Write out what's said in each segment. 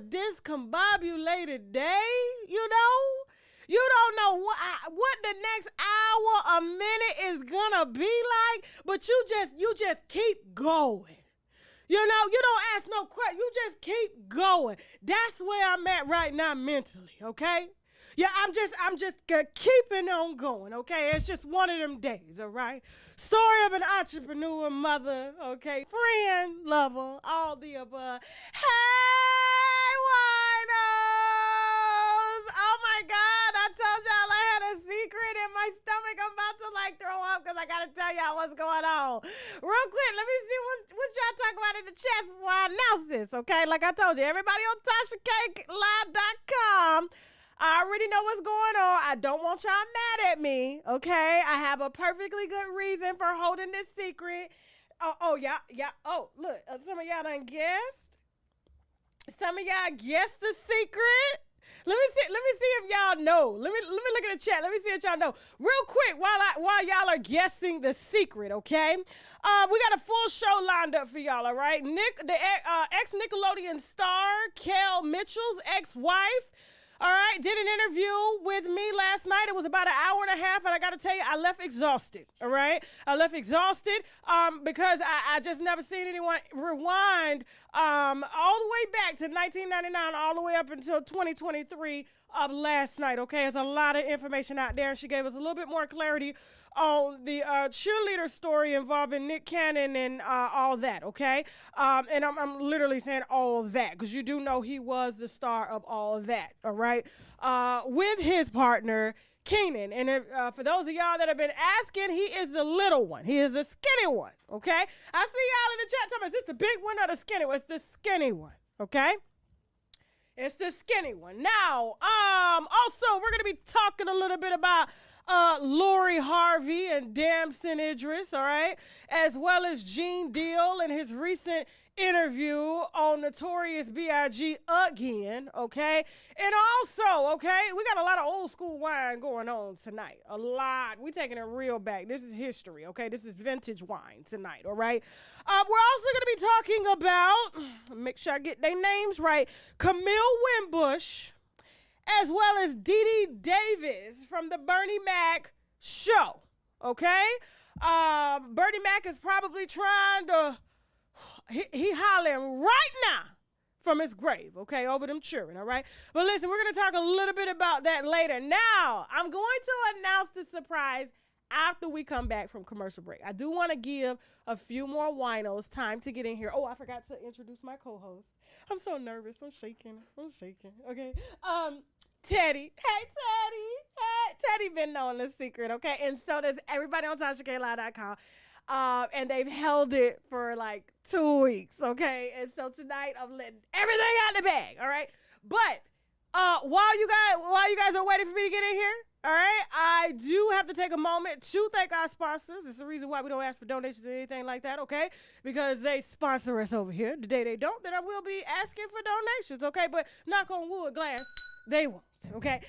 discombobulated day, you know? You don't know what the next hour, a minute is gonna be like, but you just keep going. You know, you don't ask no questions. You just keep going. That's where I'm at right now mentally, okay? Yeah, I'm just keeping on going, okay? It's just one of them days, all right? Story of an entrepreneur, mother, okay? Friend, lover, all the above. Hey, winos! Oh, my God, I told y'all I had a secret in my stomach. I'm about to, throw up because I got to tell y'all what's going on. Real quick, let me see what y'all talk about in the chat before I announce this, okay? Like I told you, everybody on TashaKLive.com. I already know what's going on. I don't want y'all mad at me, okay? I have a perfectly good reason for holding this secret. Yeah. Oh, look, some of y'all done guessed. Some of y'all guessed the secret. Let me see if y'all know. Let me look at the chat. Let me see if y'all know. Real quick, while y'all are guessing the secret, okay? We got a full show lined up for y'all, all right? The ex-Nickelodeon star, Kel Mitchell's ex-wife, all right, did an interview with me last night. It was about an hour and a half, and I got to tell you, I left exhausted, all right? I left exhausted because I just never seen anyone rewind all the way back to 1999, all the way up until 2023 of last night, okay? There's a lot of information out there, and she gave us a little bit more clarity on the cheerleader story involving Nick Cannon and all that, okay? And I'm literally saying all of that because you do know he was the star of all of that, all right? With his partner, Keenan. And if, for those of y'all that have been asking, he is the little one. He is the skinny one, okay? I see y'all in the chat talking, is this the big one or the skinny one? It's the skinny one, okay? It's the skinny one. Now, also, we're going to be talking a little bit about Lori Harvey and Damson Idris, all right? As well as Gene Deal and his recent interview on Notorious B.I.G. again, okay? And also, okay, we got a lot of old school wine going on tonight. A lot. We taking it real back. This is history, okay? This is vintage wine tonight, all right? We're also going to be talking about, make sure I get their names right, Camille Wimbush, as well as Dee Dee Davis from the Bernie Mac show, okay? Bernie Mac is probably trying to, he hollering right now from his grave, okay, over them children, all right? But listen, we're going to talk a little bit about that later. Now, I'm going to announce the surprise after we come back from commercial break. I do want to give a few more winos time to get in here. Oh, I forgot to introduce my co-host. I'm so nervous. I'm shaking, okay? Teddy. Hey, Teddy. Hey, Teddy been knowing the secret, okay? And so does everybody on TashaKLive.com. And they've held it for like 2 weeks, okay? And so tonight I'm letting everything out the bag, all right? But while you guys are waiting for me to get in here, all right, I do have to take a moment to thank our sponsors. It's the reason why we don't ask for donations or anything like that, okay? Because they sponsor us over here. The day they don't, then I will be asking for donations, okay? But knock on wood, glass, they won't, okay?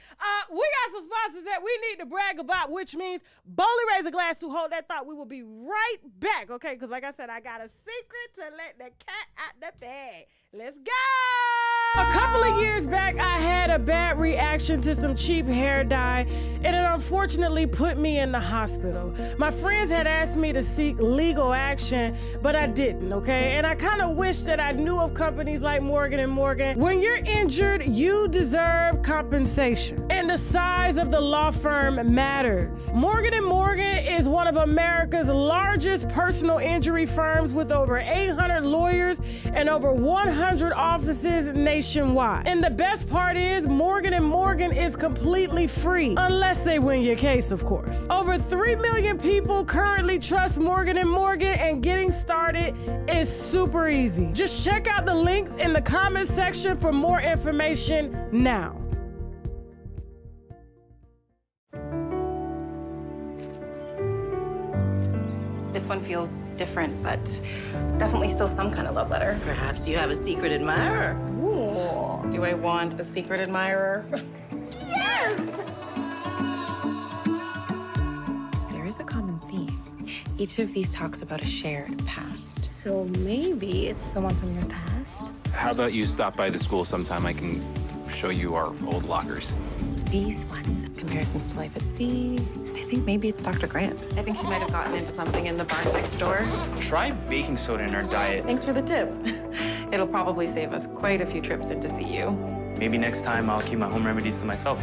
We got some sponsors that we need to brag about, which means boldly raise a glass to hold that thought. We will be right back, okay? Because like I said, I got a secret to let the cat out the bag. Let's go! A couple of years back, I had a bad reaction to some cheap hair dye, and it unfortunately put me in the hospital. My friends had asked me to seek legal action, but I didn't, okay? And I kind of wish that I knew of companies like Morgan & Morgan. When you're injured, you deserve compensation, and the size of the law firm matters. Morgan & Morgan is one of America's largest personal injury firms with over 800 lawyers and over 100 offices nationwide. And the best part is Morgan & Morgan is completely free, unless they win your case, of course. Over 3 million people currently trust Morgan & Morgan, and getting started is super easy. Just check out the links in the comments section for more information now. This one feels different, but it's definitely still some kind of love letter. Perhaps you have a secret admirer. Ooh. Do I want a secret admirer? Yes! There is a common theme. Each of these talks about a shared past. So maybe it's someone from your past? How about you stop by the school sometime? I can show you our old lockers. These ones, comparisons to life at sea. I think maybe it's Dr. Grant. I think she might have gotten into something in the bar next door. Try baking soda in our diet. Thanks for the tip. It'll probably save us quite a few trips in to see you. Maybe next time I'll keep my home remedies to myself.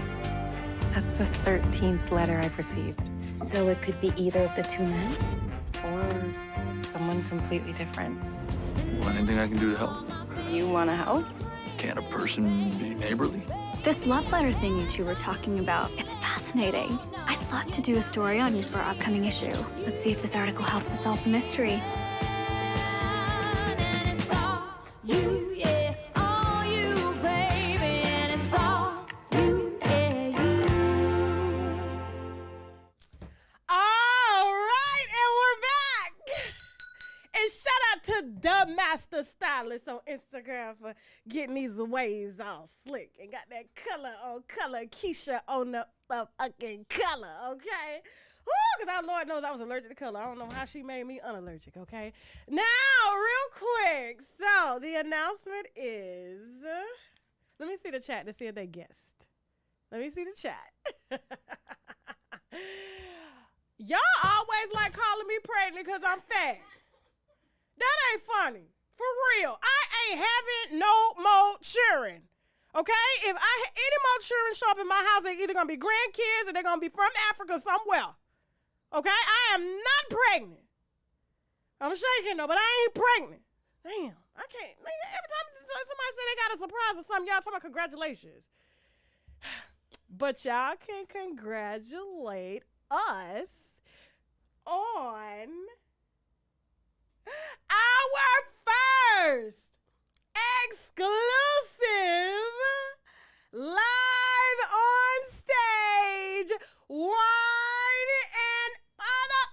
That's the 13th letter I've received. So it could be either of the two men? Or someone completely different. Well, anything I can do to help? You want to help? Can't a person be neighborly? This love letter thing you two were talking about, it's fascinating. I'd love to do a story on you for our upcoming issue. Let's see if this article helps us solve the mystery. The Master Stylist on Instagram for getting these waves all slick and got that color on color. Keisha on the fucking color, okay? Because our Lord knows I was allergic to color. I don't know how she made me unallergic, okay? Now, real quick. So, the announcement is... let me see the chat to see if they guessed. Let me see the chat. Y'all always like calling me pregnant because I'm fat. That ain't funny. For real. I ain't having no more children. Okay? If any more children show up in my house, they're either going to be grandkids or they're going to be from Africa somewhere. Okay? I am not pregnant. I'm shaking though, but I ain't pregnant. Damn. I can't. Every time somebody say they got a surprise or something, y'all talking about congratulations. But y'all can congratulate us on... our first exclusive live on stage wine and other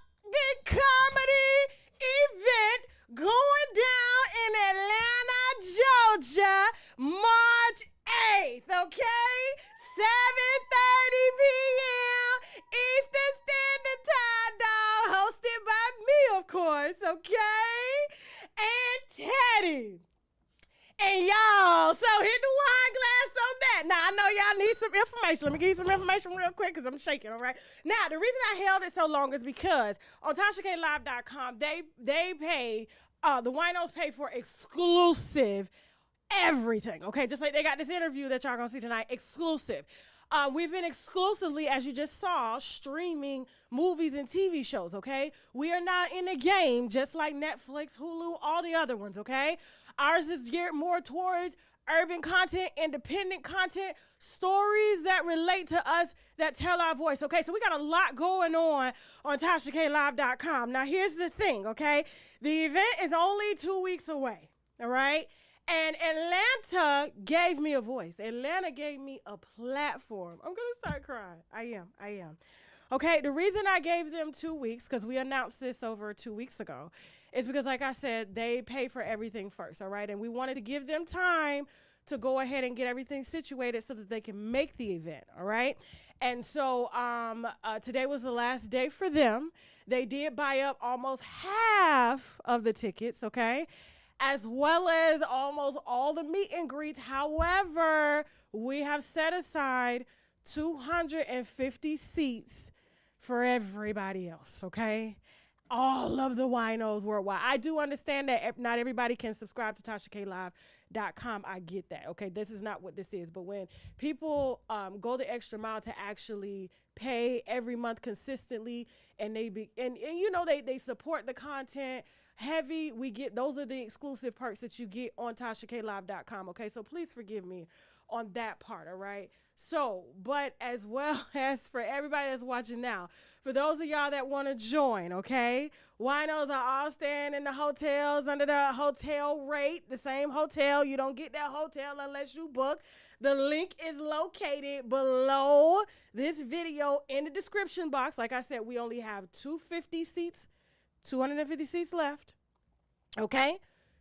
comedy event going down in Atlanta, Georgia, March 8th, okay? 7:30 p.m. Eastern Standard Time, dog. Hosted by me, of course, okay? And Teddy. And y'all, so hit the wine glass on that. Now, I know y'all need some information. Let me give you some information real quick because I'm shaking, all right? Now, the reason I held it so long is because on TashaKLive.com, they pay, the winos pay for exclusive everything, okay? Just like they got this interview that y'all gonna see tonight, exclusive. We've been exclusively, as you just saw, streaming movies and TV shows, okay? We are not in the game, just like Netflix, Hulu, all the other ones, okay? Ours is geared more towards urban content, independent content, stories that relate to us, that tell our voice, okay? So we got a lot going on TashaKLive.com. Now, here's the thing, okay? The event is only 2 weeks away, all right? And Atlanta gave me a voice. Atlanta gave me a platform. I'm going to start crying. I am. Okay, the reason I gave them 2 weeks, because we announced this over 2 weeks ago, is because, like I said, they pay for everything first, all right? And we wanted to give them time to go ahead and get everything situated so that they can make the event, all right? And so today was the last day for them. They did buy up almost half of the tickets, okay? As well as almost all the meet and greets. However, we have set aside 250 seats for everybody else, okay? All of the winos worldwide. I do understand that not everybody can subscribe to TashaKLive.com. I get that, okay? This is not what this is. But when people go the extra mile to actually pay every month consistently, and you know, they support the content heavy, we get, those are the exclusive perks that you get on TashaKLive.com, okay? So please forgive me on that part, all right? So, but as well as for everybody that's watching now, for those of y'all that want to join, okay? Winos are all staying in the hotels under the hotel rate, the same hotel. You don't get that hotel unless you book. The link is located below this video in the description box. Like I said, we only have 250 seats left, okay?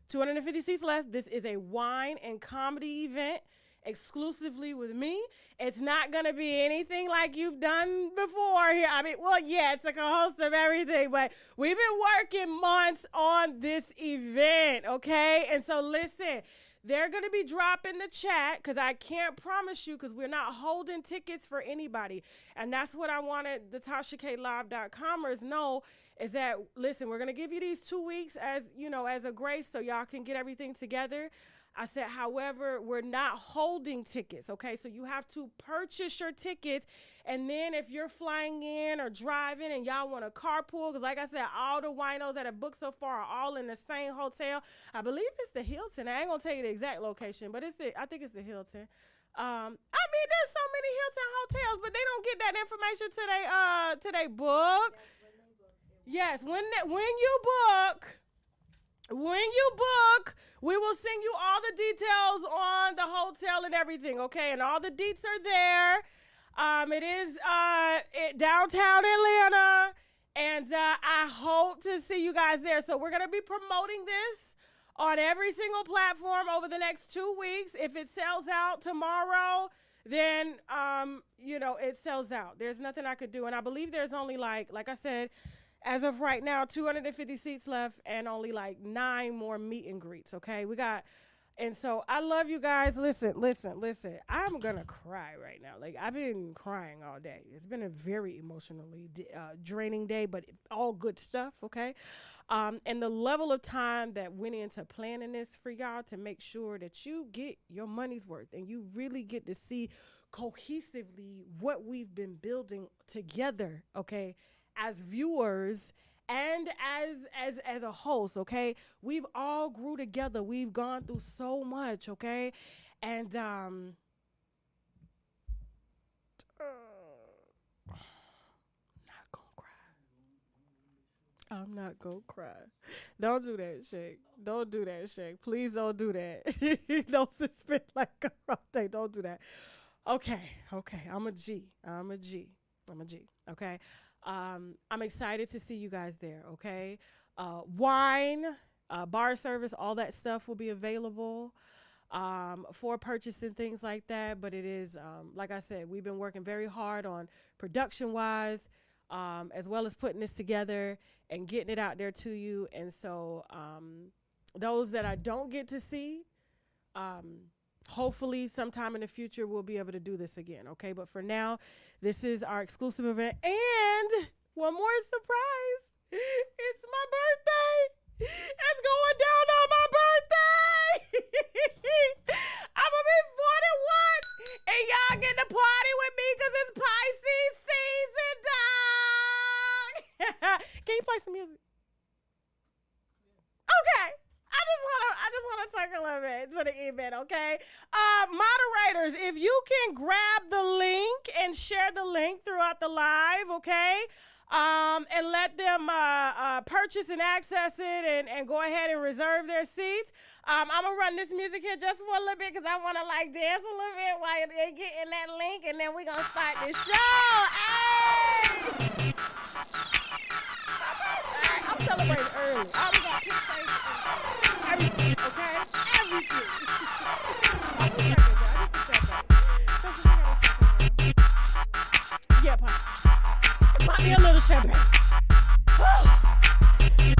250 seats left. This is a wine and comedy event exclusively with me. It's not going to be anything like you've done before here. I mean, well, yeah, it's like a host of everything, but we've been working months on this event, okay? And so listen, They're going to be dropping the chat because I can't promise you because we're not holding tickets for anybody. And that's what I wanted the TashaKLive.comers know is that, listen, we're going to give you these 2 weeks as, you know, as a grace so y'all can get everything together. I said, however, we're not holding tickets, okay? So you have to purchase your tickets. And then if you're flying in or driving and y'all want to carpool, because like I said, all the winos that have booked so far are all in the same hotel. I believe it's the Hilton. I ain't going to tell you the exact location, but I think it's the Hilton. I mean, there's so many Hilton hotels, but they don't get that information till they book. Yes, when you book, we will send you all the details on the hotel and everything, okay? And all the deets are there. It is downtown Atlanta, and I hope to see you guys there. So we're going to be promoting this on every single platform over the next 2 weeks. If it sells out tomorrow, then, you know, it sells out. There's nothing I could do. And I believe there's only like I said, as of right now, 250 seats left and only like 9 more meet and greets, okay? And so I love you guys. Listen. I'm going to cry right now. Like, I've been crying all day. It's been a very emotionally draining day, but all good stuff, okay? And the level of time that went into planning this for y'all to make sure that you get your money's worth and you really get to see cohesively what we've been building together, okay, as viewers and as a host, okay? We've all grew together. We've gone through so much, okay? And not gonna cry. I'm not gonna cry. Don't do that, Shake. Don't do that, Shake. Please don't do that. Don't suspend like a birthday. Don't do that. Okay. I'm a G. Okay? I'm excited to see you guys there, okay? Wine, bar service, all that stuff will be available for purchase and things like that. But it is, like I said, we've been working very hard on production-wise, as well as putting this together and getting it out there to you. And so those that I don't get to see, hopefully sometime in the future we'll be able to do this again, okay? But for now, this is our exclusive event. And one more surprise. It's my birthday. It's going down on my birthday. I'm going to be 41. And y'all get to party with me because it's Pisces season, dog. Can you play some music? Okay. I just want to talk a little bit to the event, okay? Moderators, if you can grab the link and share the link throughout the live, okay? And let them purchase and access it and go ahead and reserve their seats. I'm going to run this music here just for a little bit because I want to, like, dance a little bit while they get in that link, and then we're going to start this show. Hey! I'm celebrating early. I always got kids everything, okay? Everything. Yeah, pop. Pop me a little champagne.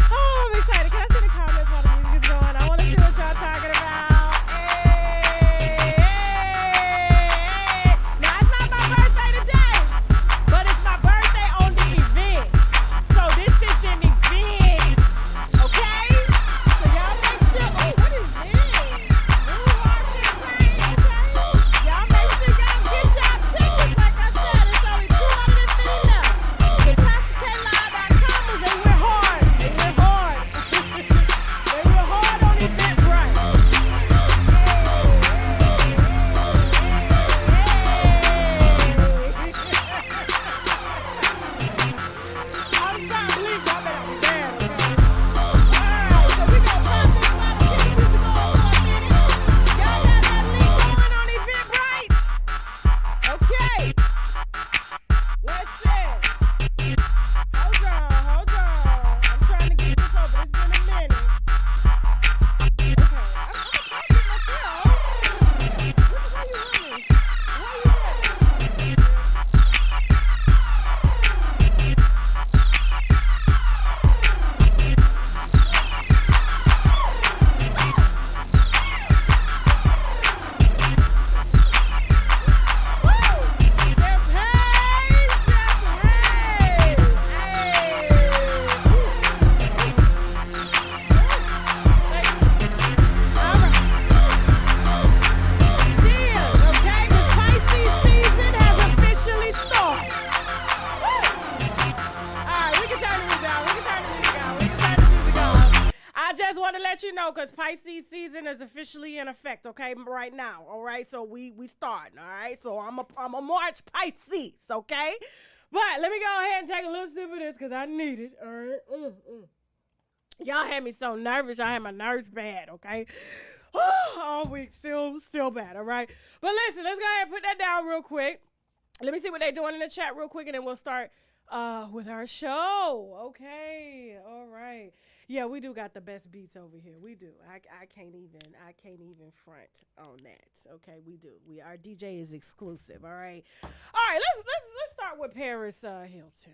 Oh, I'm excited. Can I see the comments while the music is going? I want to see what y'all talking about. Hey. Now, it's not my birthday today, but it's my birthday on the event. So this is an event, okay? So y'all make sure. Oh, what is this? Champagne, okay? Y'all make sure y'all get y'all tickets. Like I said, it's only 250 left. The TashaK let you know because Pisces season is officially in effect, okay, right now, all right? So we starting, all right? So I'm a March Pisces, okay? But let me go ahead and take a little sip of this because I need it, all right? Y'all had me so nervous. Y'all had my nerves bad, okay? All week, still bad, all right? But listen, let's go ahead and put that down real quick. Let me see what they're doing in the chat real quick, and then we'll start with our show. Okay, all right. Yeah, we do got the best beats over here. We do. I can't even front on that. Okay, we do. Our DJ is exclusive. All right. All right. Let's start with Paris Hilton.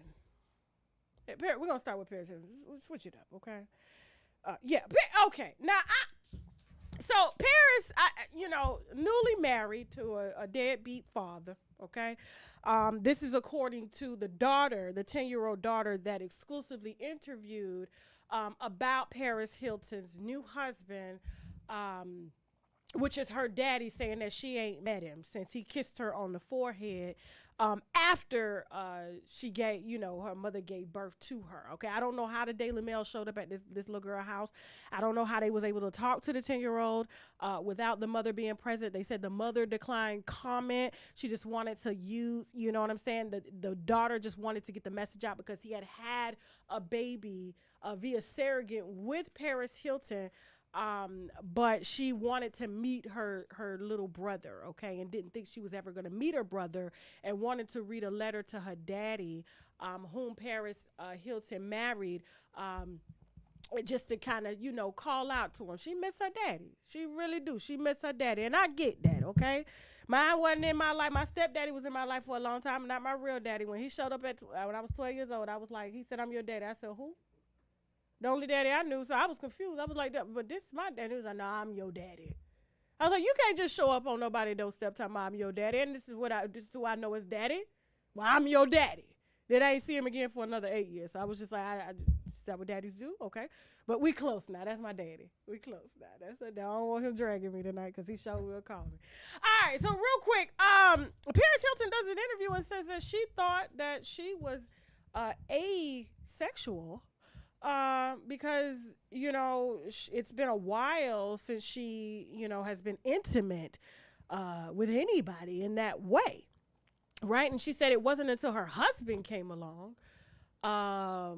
We're gonna start with Paris Hilton. Let's switch it up. Okay. Okay. Now So Paris, newly married to a deadbeat father, okay? This is according to the daughter, the 10-year-old daughter that exclusively interviewed about Paris Hilton's new husband, which is her daddy, saying that she ain't met him since he kissed her on the forehead after she gave, her mother gave birth to her. Okay, I don't know how the Daily Mail showed up at this little girl house. I don't know how they was able to talk to the 10-year-old without the mother being present. They said the mother declined comment. She just wanted to use, you know what I'm saying? The daughter just wanted to get the message out because he had a baby via surrogate with Paris Hilton. But she wanted to meet her little brother, okay, and didn't think she was ever going to meet her brother, and wanted to read a letter to her daddy, whom Paris Hilton married, just to kind of, call out to him. She miss her daddy. She really do. She miss her daddy, and I get that, okay? Mine wasn't in my life. My stepdaddy was in my life for a long time, not my real daddy. When he showed up when I was 12 years old, I was like, he said, "I'm your daddy." I said, "Who?" The only daddy I knew, so I was confused. I was like, but this is my daddy. He was like, "No, I'm your daddy." I was like, you can't just show up on nobody's doorstep talking about I'm your daddy, and this is who I know as daddy. Well, I'm your daddy. Then I ain't see him again for another 8 years. So I was just like, is that what daddies do? Okay. But we close now. That's my daddy. We close now. I don't want him dragging me tonight because he sure will call me. All right, so real quick, Paris Hilton does an interview and says that she thought that she was asexual. Because, it's been a while since she, has been intimate with anybody in that way, right? And she said it wasn't until her husband came along. I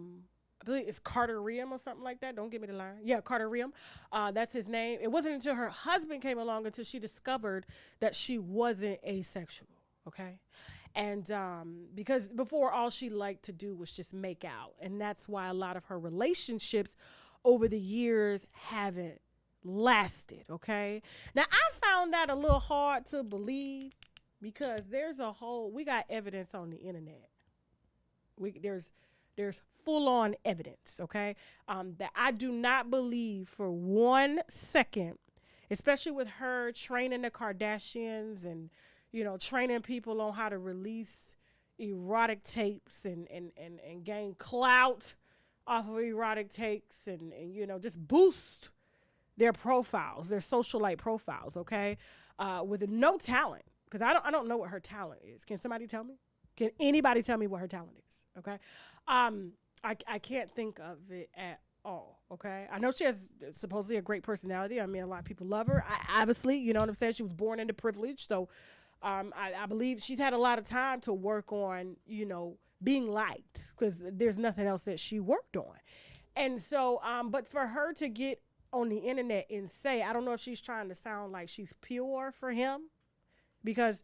believe it's Carter Riem or something like that. Don't give me the line. Yeah, Carter Riem. That's his name. It wasn't until her husband came along until she discovered that she wasn't asexual, okay? And because before, all she liked to do was just make out. And that's why a lot of her relationships over the years haven't lasted, okay? Now, I found that a little hard to believe because we got evidence on the internet. There's full-on evidence, okay? That I do not believe for 1 second, especially with her training the Kardashians and training people on how to release erotic tapes and gain clout off of erotic tapes and just boost their profiles, their socialite profiles, okay? With no talent, because I don't know what her talent is. Can somebody tell me? Can anybody tell me what her talent is, okay? I can't think of it at all, okay? I know she has supposedly a great personality. I mean, a lot of people love her. Obviously, you know what I'm saying? She was born into privilege, so I believe she's had a lot of time to work on, being liked because there's nothing else that she worked on. And so, but for her to get on the internet and say, I don't know if she's trying to sound like she's pure for him because,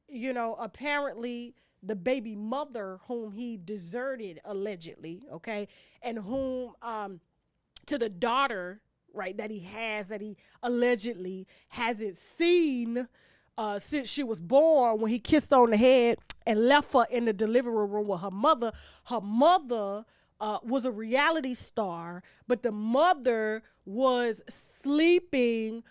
apparently the baby mother whom he deserted allegedly, okay, and whom, to the daughter, right, that he allegedly hasn't seen since she was born, when he kissed on the head and left her in the delivery room with her mother. Her mother was a reality star, but the mother was sleeping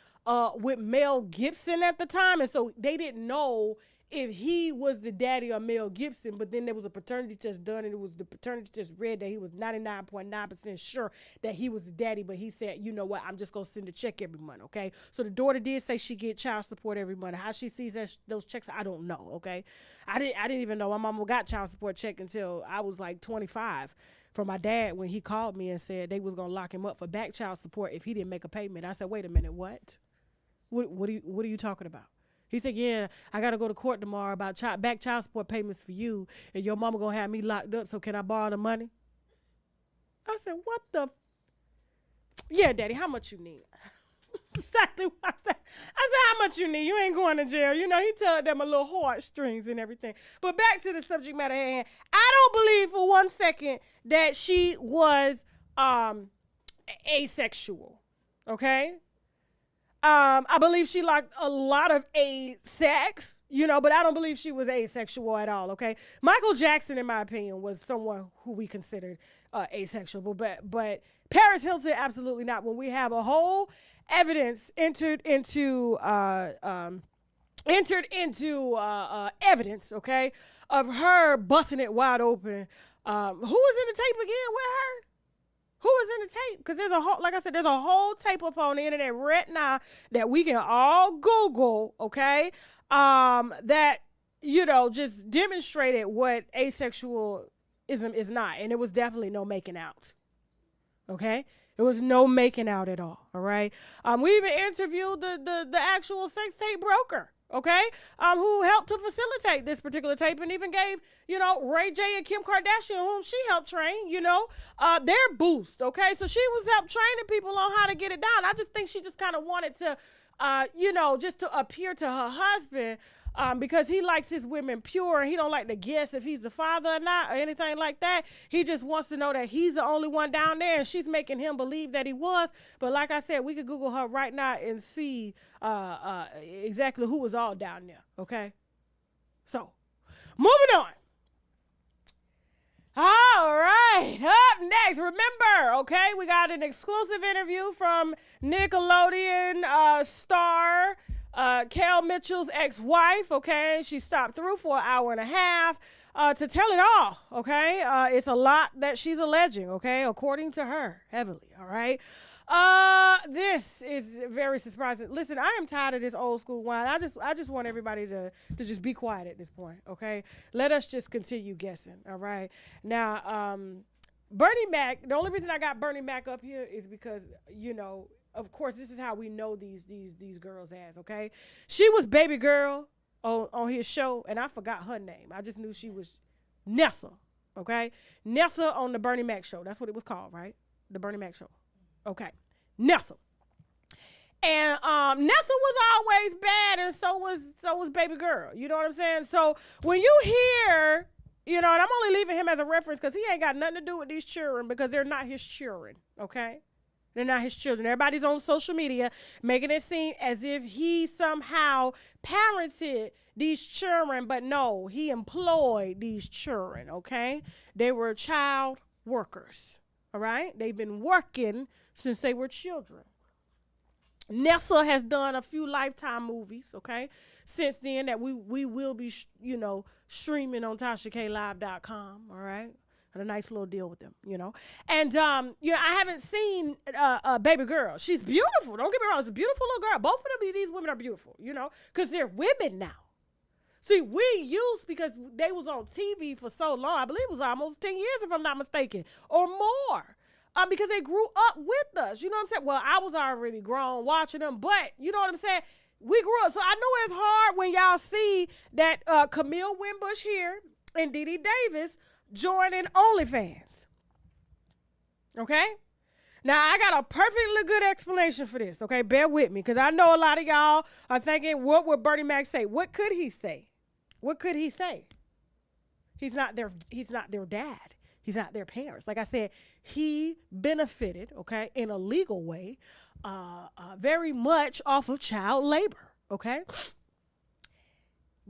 with Mel Gibson at the time. And so they didn't know if he was the daddy of Mel Gibson, but then there was a paternity test done, and it was the paternity test read that he was 99.9% sure that he was the daddy, but he said, you know what, I'm just going to send a check every month, okay? So the daughter did say she get child support every month. How she sees those checks, I don't know, okay? I didn't even know my mama got child support check until I was like 25. from my dad when he called me and said they was going to lock him up for back child support if he didn't make a payment. I said, wait a minute, what? What are you talking about? He said, yeah, I got to go to court tomorrow about back child support payments for you, and your mama going to have me locked up, so can I borrow the money? I said, what the? Yeah, Daddy, how much you need? Exactly what I said. I said, how much you need? You ain't going to jail. You know, he told them a little heartstrings and everything. But back to the subject matter at hand. I don't believe for 1 second that she was asexual, okay? I believe she liked a lot of sex, you know, but I don't believe she was asexual at all, okay? Michael Jackson, in my opinion, was someone who we considered asexual, but Paris Hilton, absolutely not. When we have a whole evidence entered into evidence, okay, of her busting it wide open. Who was in the tape again with her? Who was in the tape? Because there's a whole, like I said, there's a whole tape up on the internet right now that we can all Google, okay? That, you know, just demonstrated what asexualism is not. And it was definitely no making out, okay? It was no making out at all right? We even interviewed the actual sex tape broker, okay? Who helped to facilitate this particular tape and even gave, you know, Ray J and Kim Kardashian, whom she helped train, you know, their boost, okay? So she was help training people on how to get it done. I just think she just kind of wanted to, you know, just to appear to her husband because he likes his women pure and he don't like to guess if he's the father or not or anything like that. He just wants to know that he's the only one down there and she's making him believe that he was. But like I said, we could Google her right now and see exactly who was all down there, okay? So, moving on. All right, up next, remember, okay, we got an exclusive interview from Nickelodeon star Kel Mitchell's ex-wife, okay? She stopped through for an hour and a half to tell it all, okay? It's a lot that she's alleging, okay, according to her, heavily, all right? This is very surprising. Listen, I am tired of this old school wine. I just want everybody to just be quiet at this point, okay? Let us just continue guessing, all right? Now, Bernie Mac, the only reason I got Bernie Mac up here is because, you know, of course, this is how we know these girls as, okay? She was baby girl on his show, and I forgot her name. I just knew she was Nessa, okay? Nessa on the Bernie Mac show. That's what it was called, right? The Bernie Mac show. Okay. Nessa. And Nessa was always bad, and so was baby girl. You know what I'm saying? So when you hear, you know, and I'm only leaving him as a reference because he ain't got nothing to do with these children because they're not his children, okay? They're not his children. Everybody's on social media making it seem as if he somehow parented these children, but no, he employed these children, okay? They were child workers, all right? They've been working since they were children. Nessa has done a few Lifetime movies, okay, since then that we will be, you know, streaming on TashaKLive.com, all right? A nice little deal with them, you know. And, you know, I haven't seen Baby Girl. She's beautiful. Don't get me wrong. She's a beautiful little girl. Both of them, these women are beautiful, you know, because they're women now. See, we used, because they was on TV for so long, I believe it was almost 10 years if I'm not mistaken, or more, because they grew up with us. You know what I'm saying? Well, I was already grown watching them, but you know what I'm saying? We grew up. So I know it's hard when y'all see that Camille Wimbush here and Dee Dee Davis joining OnlyFans. Okay? Now, I got a perfectly good explanation for this, okay? Bear with me, because I know a lot of y'all are thinking, what would Bernie Mac say? What could he say? What could he say? He's not their dad. He's not their parents. Like I said, he benefited, okay, in a legal way, very much off of child labor, okay?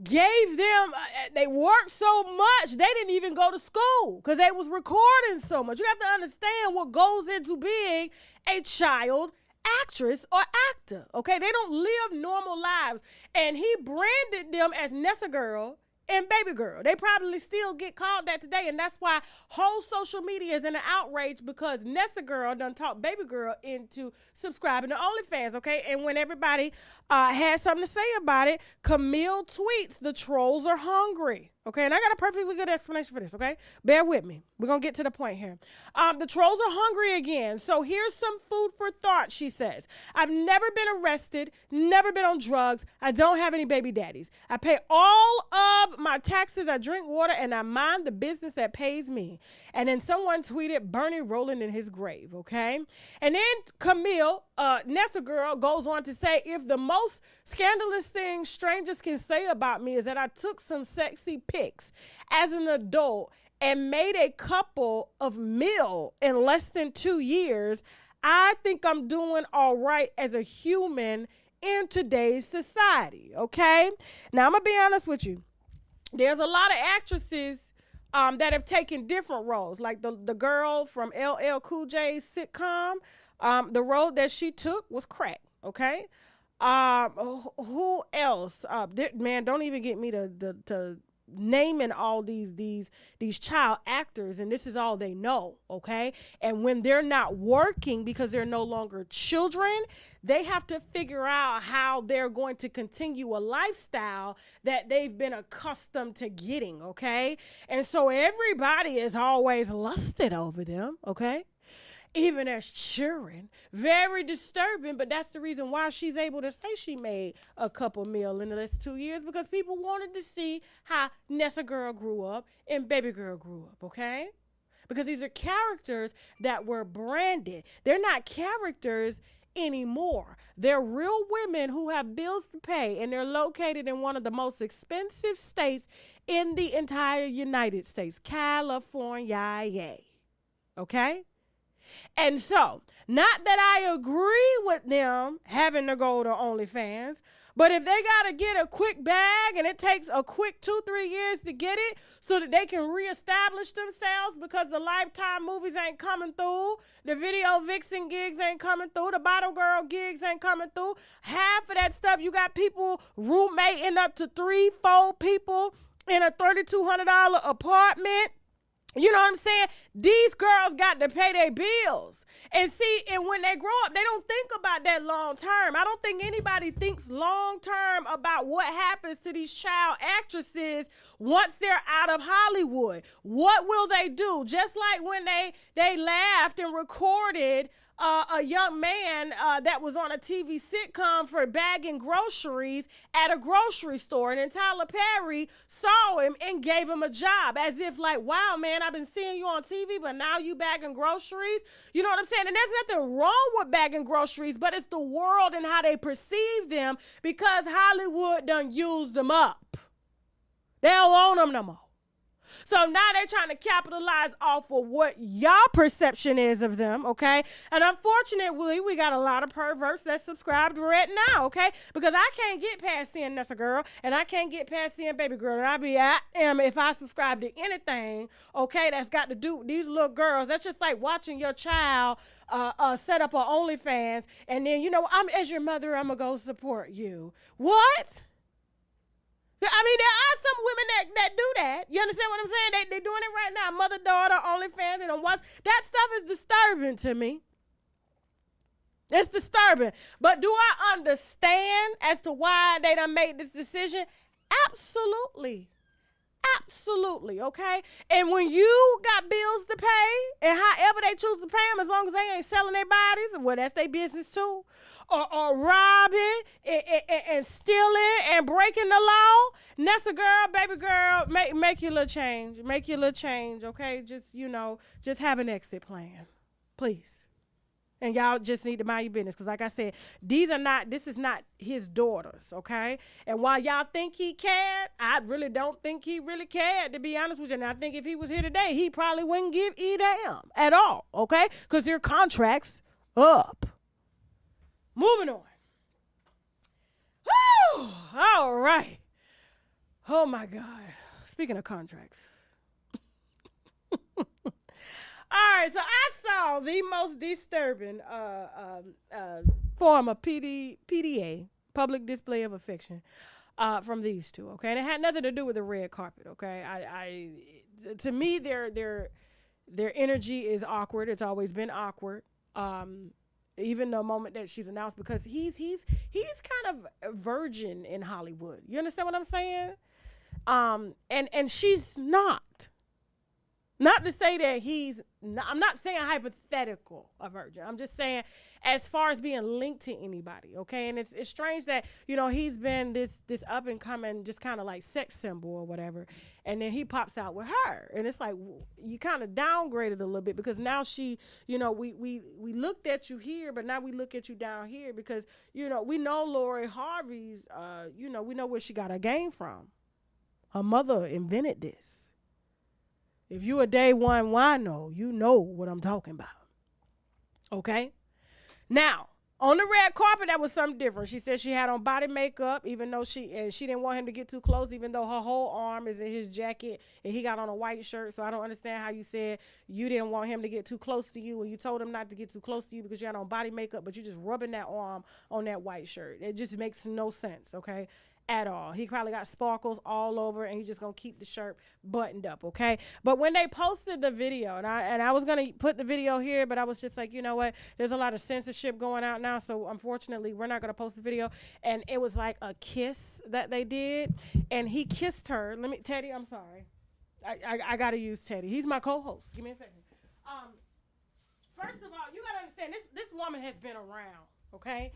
Gave them, they worked so much, they didn't even go to school because they was recording so much. You have to understand what goes into being a child actress or actor, okay? They don't live normal lives. And he branded them as Nessa Girl and Baby Girl. They probably still get called that today, and that's why whole social media is in an outrage because Nessa Girl done talked Baby Girl into subscribing to OnlyFans, okay? And when everybody had something to say about it, Camille tweets, "The trolls are hungry," Okay, and I got a perfectly good explanation for this, okay? Bear with me. We're going to get to the point here. The trolls are hungry again. So here's some food for thought, she says. I've never been arrested, never been on drugs. I don't have any baby daddies. I pay all of my taxes. I drink water, and I mind the business that pays me. And then someone tweeted, Bernie rolling in his grave, okay? And then Camille, Nessa girl, goes on to say, if the most scandalous thing strangers can say about me is that I took some sexy pics as an adult and made a couple of mil in less than 2 years, I think I'm doing all right as a human in today's society, okay? Now, I'm going to be honest with you. There's a lot of actresses that have taken different roles, like the girl from LL Cool J's sitcom. The role that she took was crack, okay? Who else? Man, don't even get me to naming all these child actors, and this is all they know, okay? And when they're not working because they're no longer children, they have to figure out how they're going to continue a lifestyle that they've been accustomed to getting, okay? And so everybody is always lusted over them, okay? Even as children. Very disturbing, but that's the reason why she's able to say she made a couple mil in the last 2 years, because people wanted to see how Nessa girl grew up and baby girl grew up, okay? Because these are characters that were branded. They're not characters anymore. They're real women who have bills to pay, and they're located in one of the most expensive states in the entire United States, California, okay? And so, not that I agree with them having to go to OnlyFans, but if they got to get a quick bag and it takes a quick 2-3 years to get it so that they can reestablish themselves because the Lifetime movies ain't coming through, the video vixen gigs ain't coming through, the bottle girl gigs ain't coming through, half of that stuff, you got people roommating up to 3-4 people in a $3,200 apartment. You know what I'm saying? These girls got to pay their bills. And see, and when they grow up, they don't think about that long term. I don't think anybody thinks long term about what happens to these child actresses once they're out of Hollywood. What will they do? Just like when they laughed and recorded a young man that was on a TV sitcom for bagging groceries at a grocery store. And then Tyler Perry saw him and gave him a job, as if like, wow, man, I've been seeing you on TV, but now you bagging groceries. You know what I'm saying? And there's nothing wrong with bagging groceries, but it's the world and how they perceive them, because Hollywood done used them up. They don't own them no more. So now they're trying to capitalize off of what y'all perception is of them, okay? And unfortunately, we got a lot of perverts that subscribe to right now, okay? Because I can't get past seeing Nessa girl, and I can't get past seeing baby girl. And I am if I subscribe to anything, okay, that's got to do with these little girls. That's just like watching your child set up an OnlyFans, and then, you know, as your mother, I'm going to go support you. What? I mean, there are some women that do that. You understand what I'm saying? They're doing it right now. Mother, daughter, OnlyFans, they don't watch. That stuff is disturbing to me. It's disturbing. But do I understand as to why they done made this decision? Absolutely. Absolutely, okay? And when you got bills to pay, and however they choose to pay them, as long as they ain't selling their bodies, well, that's their business too, or robbing and stealing and breaking the law, Nessa girl, baby girl, make your little change. Make your little change, okay? Just, you know, just have an exit plan, please. And y'all just need to mind your business, because like I said, this is not his daughters, okay? And while y'all think he cared, I really don't think he really cared, to be honest with you. And I think if he was here today, he probably wouldn't give a damn at all, okay? Because their contract's up. Moving on. Woo! All right. Oh, my God. Speaking of contracts. All right, so I saw the most disturbing form of PDA, public display of affection, from these two, okay? And it had nothing to do with the red carpet, okay? To me, their energy is awkward. It's always been awkward. Even the moment that she's announced, because he's kind of a virgin in Hollywood. You understand what I'm saying? And she's not. Not to say that he's not, I'm not saying hypothetical a virgin. I'm just saying as far as being linked to anybody, okay? And it's strange that, you know, he's been this up and coming just kind of like sex symbol or whatever, and then he pops out with her. And it's like you kind of downgraded a little bit, because now she, you know, we looked at you here, but now we look at you down here because, you know, we know Lori Harvey's you know, we know where she got her game from. Her mother invented this. If you a day one wino, you know what I'm talking about. Okay? Now, on the red carpet, that was something different. She said she had on body makeup, even though she didn't want him to get too close, even though her whole arm is in his jacket and he got on a white shirt. So I don't understand how you said you didn't want him to get too close to you and you told him not to get too close to you because you had on body makeup, but you just rubbing that arm on that white shirt. It just makes no sense, okay? At all. He probably got sparkles all over and he's just gonna keep the shirt buttoned up, okay? But when they posted the video, and I was gonna put the video here, but I was just like, you know what, there's a lot of censorship going out now, so unfortunately we're not gonna post the video. And it was like a kiss that they did, and he kissed her. Teddy, I'm sorry, I gotta use Teddy, he's my co-host, give me a second. First of all, you gotta understand, this woman has been around, okay?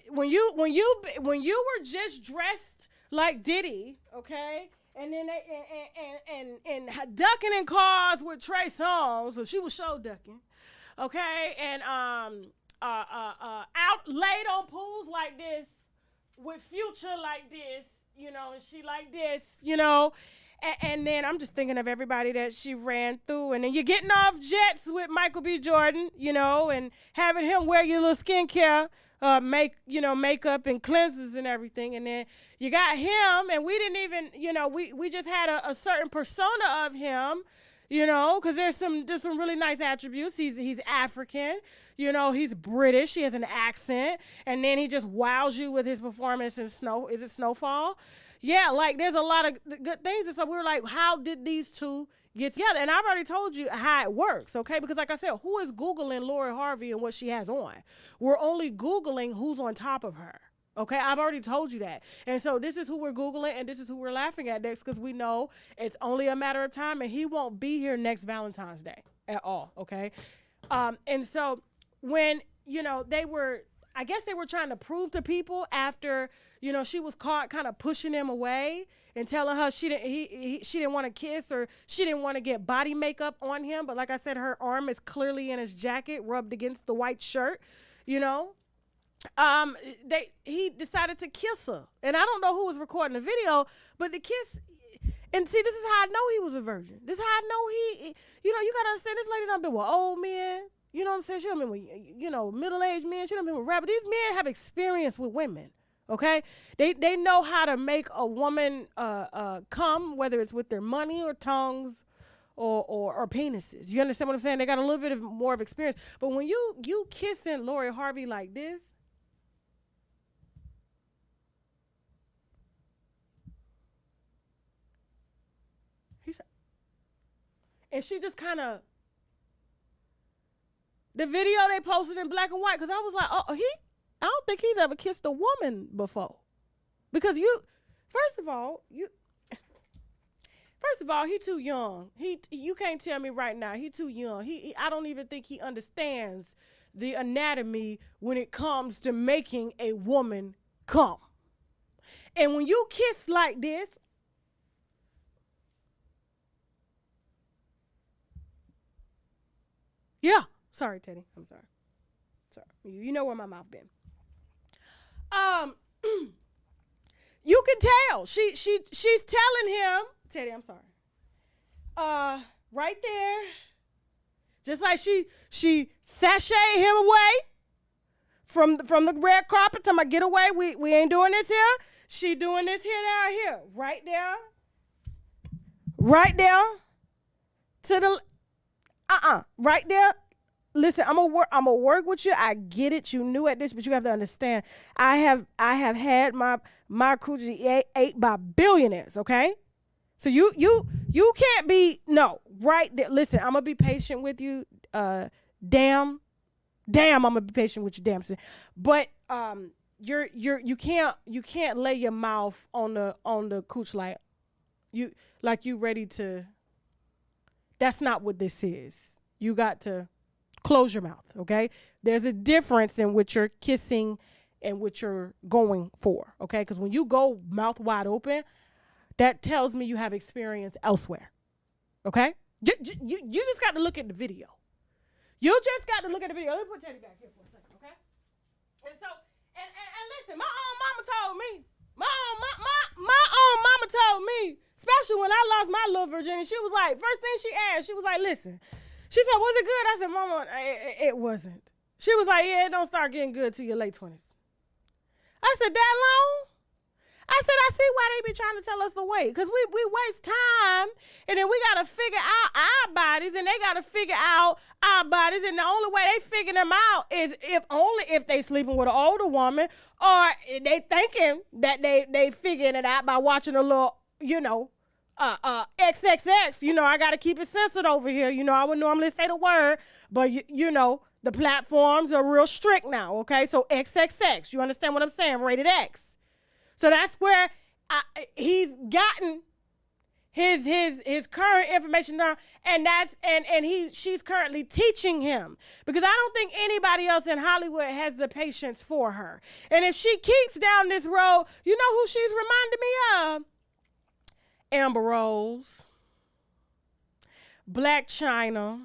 When you were just dressed like Diddy, okay, and then and ducking in cars with Trey Songz, so she was show ducking, okay, and out laid on pools like this with Future like this, you know, and she like this, you know. And then I'm just thinking of everybody that she ran through. And then you're getting off jets with Michael B. Jordan, you know, and having him wear your little skincare, makeup and cleansers and everything. And then you got him, and we didn't even, you know, we just had a certain persona of him, you know, because there's some really nice attributes. He's African, you know, he's British, he has an accent, and then he just wows you with his performance in Snowfall? Yeah, like there's a lot of good things. And so we were like, how did these two get together? And I've already told you how it works, okay? Because like I said, who is Googling Lori Harvey and what she has on? We're only Googling who's on top of her, okay? I've already told you that. And so this is who we're Googling, and this is who we're laughing at next, because we know it's only a matter of time, and he won't be here next Valentine's Day at all, okay? And so when, you know, I guess they were trying to prove to people after, you know, she was caught kind of pushing him away and telling her she didn't want to kiss, or she didn't want to get body makeup on him. But like I said, her arm is clearly in his jacket, rubbed against the white shirt, you know. He decided to kiss her. And I don't know who was recording the video, but the kiss, and see, this is how I know he was a virgin. This is how I know you know, you got to understand, this lady done been with old men. You know what I'm saying? She done been with, you know, middle-aged men. She done been with rappers. These men have experience with women, okay? They know how to make a woman come, whether it's with their money or tongues or penises. You understand what I'm saying? They got a little bit more of experience. But when you kissing Lori Harvey like this, and she just kind of, the video they posted in black and white, because I was like, I don't think he's ever kissed a woman before. Because first of all, he too young. You can't tell me right now, he too young. I don't even think he understands the anatomy when it comes to making a woman come. And when you kiss like this, yeah. Sorry, Teddy. I'm sorry. You know where my mouth been. You can tell. She's telling him, Teddy, I'm sorry. Right there. Just like she sashayed him away from the red carpet. Talking about get away. We ain't doing this here. She doing this here down here. Right there. Right there. To the right there. Listen, I'm gonna work with you. I get it. You knew at this, but you have to understand. I have had my coochie ate by billionaires. Okay, so you can't be right there. Listen, I'm gonna be patient with you. Damn, I'm gonna be patient with you. Damn, but you can't lay your mouth on the cooch like you ready to. That's not what this is. You got to close your mouth, okay? There's a difference in what you're kissing and what you're going for, okay? Because when you go mouth wide open, that tells me you have experience elsewhere, okay? You just got to look at the video. You just got to look at the video. Let me put Teddy back here for a second, okay? And so, and listen, my own mama told me, my own mama told me, especially when I lost my little virginity, she was like, first thing she asked, she was like, listen. She said, was it good? I said, Mama, it wasn't. She was like, yeah, it don't start getting good till your late 20s. I said, that long? I said, I see why they be trying to tell us to wait. Because we waste time, and then we got to figure out our bodies, and they got to figure out our bodies, and the only way they figure them out is if they sleeping with an older woman, or they thinking that they figuring it out by watching a little, XXX, I got to keep it censored over here. I would normally say the word, but the platforms are real strict now, okay? So XXX, you understand what I'm saying? Rated X. So that's where he's gotten his current information now, and she's currently teaching him, because I don't think anybody else in Hollywood has the patience for her. And if she keeps down this road, you know who she's reminding me of? Amber Rose, Black China.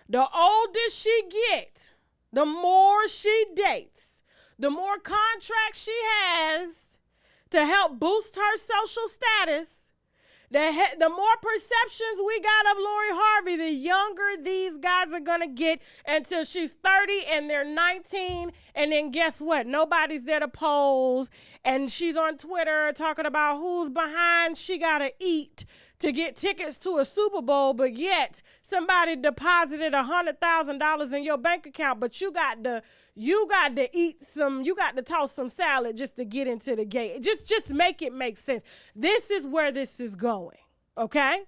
The older she gets, the more she dates, the more contracts she has to help boost her social status, the more perceptions we got of Lori Harvey, the younger these guys are going to get until she's 30 and they're 19. And then guess what? Nobody's there to pose. And she's on Twitter talking about who's behind she got to eat to get tickets to a Super Bowl. But yet somebody deposited $100,000 in your bank account. But you got to eat you got to toss some salad just to get into the gate. Just make it make sense. This is where this is going, okay?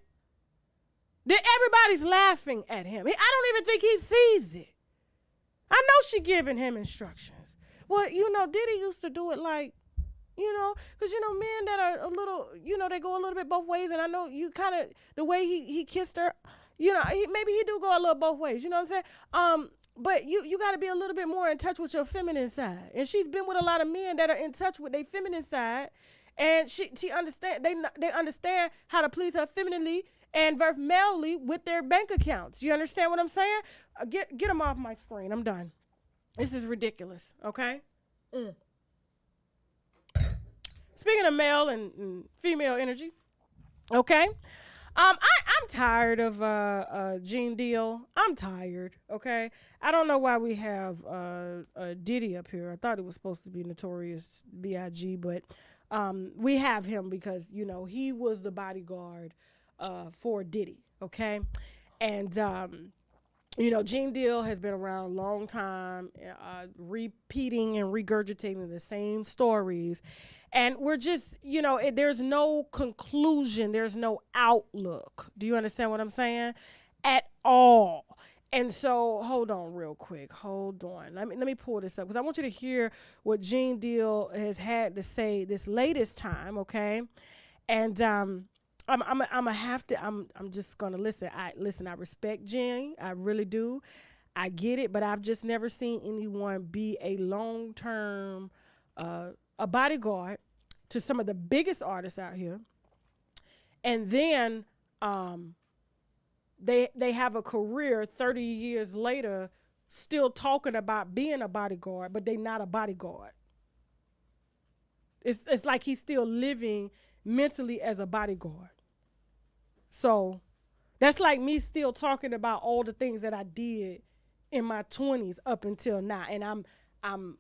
Everybody's laughing at him. I don't even think he sees it. I know she giving him instructions. Well, Diddy used to do it like, because, men that are a little, they go a little bit both ways. And I know you kind of, the way he kissed her, maybe he do go a little both ways. You know what I'm saying? But you got to be a little bit more in touch with your feminine side. And she's been with a lot of men that are in touch with their feminine side. And she understand, they understand how to please her femininely and verse malely with their bank accounts. You understand what I'm saying? Get them off my screen. I'm done. This is ridiculous, okay? Speaking of male and female energy, okay? I'm tired of Gene Deal. I'm tired, okay? I don't know why we have Diddy up here. I thought it was supposed to be Notorious B.I.G., but we have him because, he was the bodyguard for Diddy, okay? And, Gene Deal has been around a long time, repeating and regurgitating the same stories. And we're just, there's no conclusion. There's no outlook. Do you understand what I'm saying? At all. And so, hold on real quick. Hold on. Let me pull this up because I want you to hear what Gene Deal has had to say this latest time, okay? And I'm just gonna listen. I respect Gene. I really do. I get it, but I've just never seen anyone be a long-term a bodyguard to some of the biggest artists out here, and then they have a career 30 years later still talking about being a bodyguard, but they not a bodyguard. It's like he's still living mentally as a bodyguard. So that's like me still talking about all the things that I did in my 20s up until now, and I'm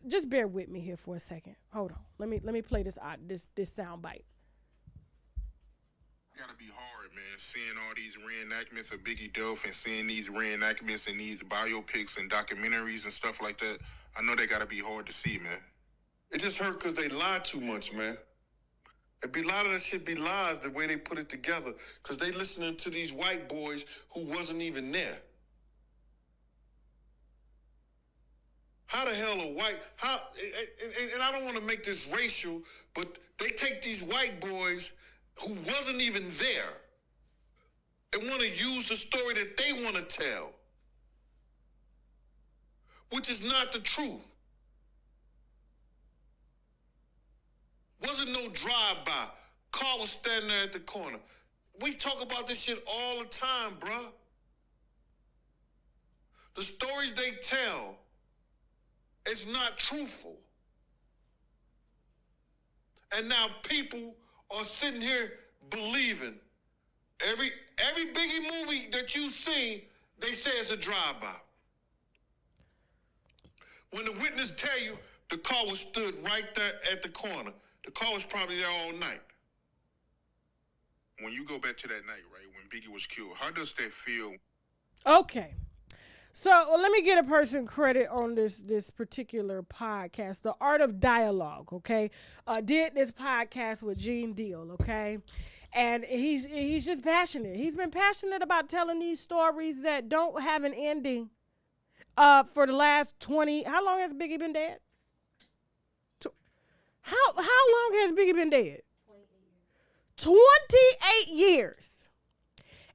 just bear with me here for a second. Hold on. Let me play this sound bite. Gotta be hard, man, seeing all these reenactments of Biggie Dolph and seeing these reenactments and these biopics and documentaries and stuff like that. I know they gotta be hard to see, man. It just hurt because they lie too much, man. A lot of that shit be lies the way they put it together because they listening to these white boys who wasn't even there. How the hell and I don't want to make this racial, but they take these white boys who wasn't even there and want to use the story that they want to tell, which is not the truth. Wasn't no drive-by. Car was standing there at the corner. We talk about this shit all the time, bruh. The stories they tell is not truthful. And now people are sitting here believing every Biggie movie that you've seen, they say it's a drive-by. When the witness tell you the car was stood right there at the corner, the car was probably there all night. When you go back to that night, right, when Biggie was killed, how does that feel? Okay. So let me get a person credit on this particular podcast, The Art of Dialogue, okay? Did this podcast with Gene Deal, okay? And he's just passionate. He's been passionate about telling these stories that don't have an ending for the last 20. How long has Biggie been dead? How long has Biggie been dead? 28 years.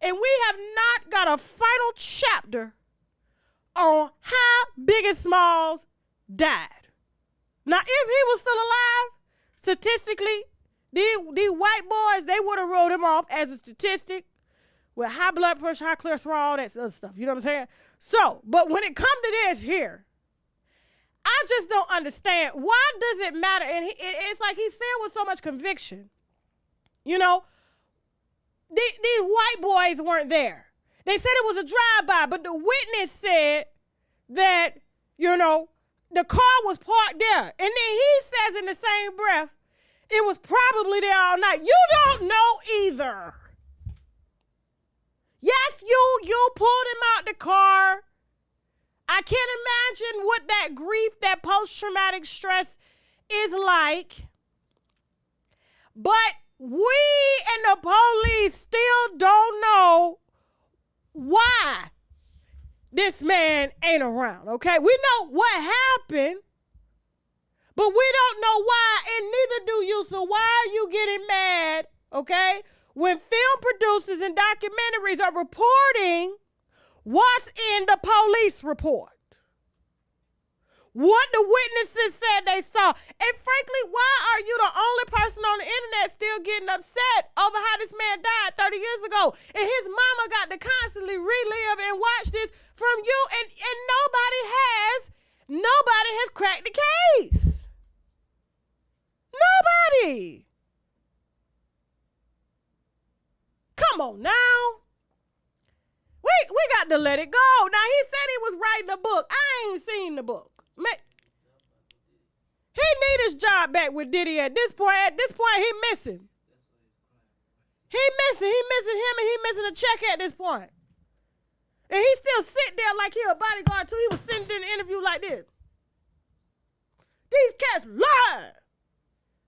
And we have not got a final chapter on how Biggie Smalls died. Now, if he was still alive, statistically, these white boys, they would have wrote him off as a statistic with high blood pressure, high cholesterol, all that other stuff. You know what I'm saying? So, but when it comes to this here, I just don't understand. Why does it matter? And it's like he's saying with so much conviction. You know, these white boys weren't there. They said it was a drive-by, but the witness said that, you know, the car was parked there. And then he says in the same breath, it was probably there all night. You don't know either. Yes, you pulled him out the car. I can't imagine what that grief, that post-traumatic stress is like. But we and the police still don't know why this man ain't around, okay? We know what happened, but we don't know why, and neither do you. So why are you getting mad, okay, when film producers and documentaries are reporting what's in the police report? What the witnesses said they saw. And frankly, why are you the only person on the internet still getting upset over how this man died 30 years ago? And his mama got to constantly relive and watch this from you, and nobody has cracked the case. Nobody. Come on now. We got to let it go. Now, he said he was writing a book. I ain't seen the book. Man, he need his job back with Diddy at this point. At this point, he missing. He missing him, and he missing a check at this point. And he still sit there like he a bodyguard too. He was sitting in an interview like this. These cats lying.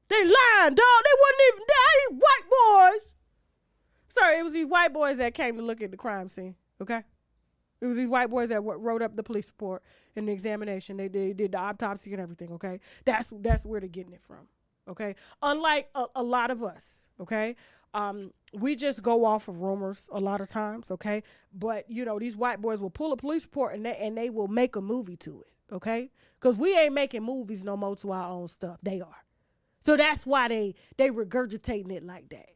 They lying, dog. They wasn't even there. These white boys. Sorry, it was these white boys that came to look at the crime scene, okay? It was these white boys that wrote up the police report and the examination. They did the autopsy and everything, okay? That's where they're getting it from, okay? Unlike a lot of us, okay? We just go off of rumors a lot of times, okay? But, you know, these white boys will pull a police report and they will make a movie to it, okay? Because we ain't making movies no more to our own stuff. They are. So that's why they regurgitating it like that.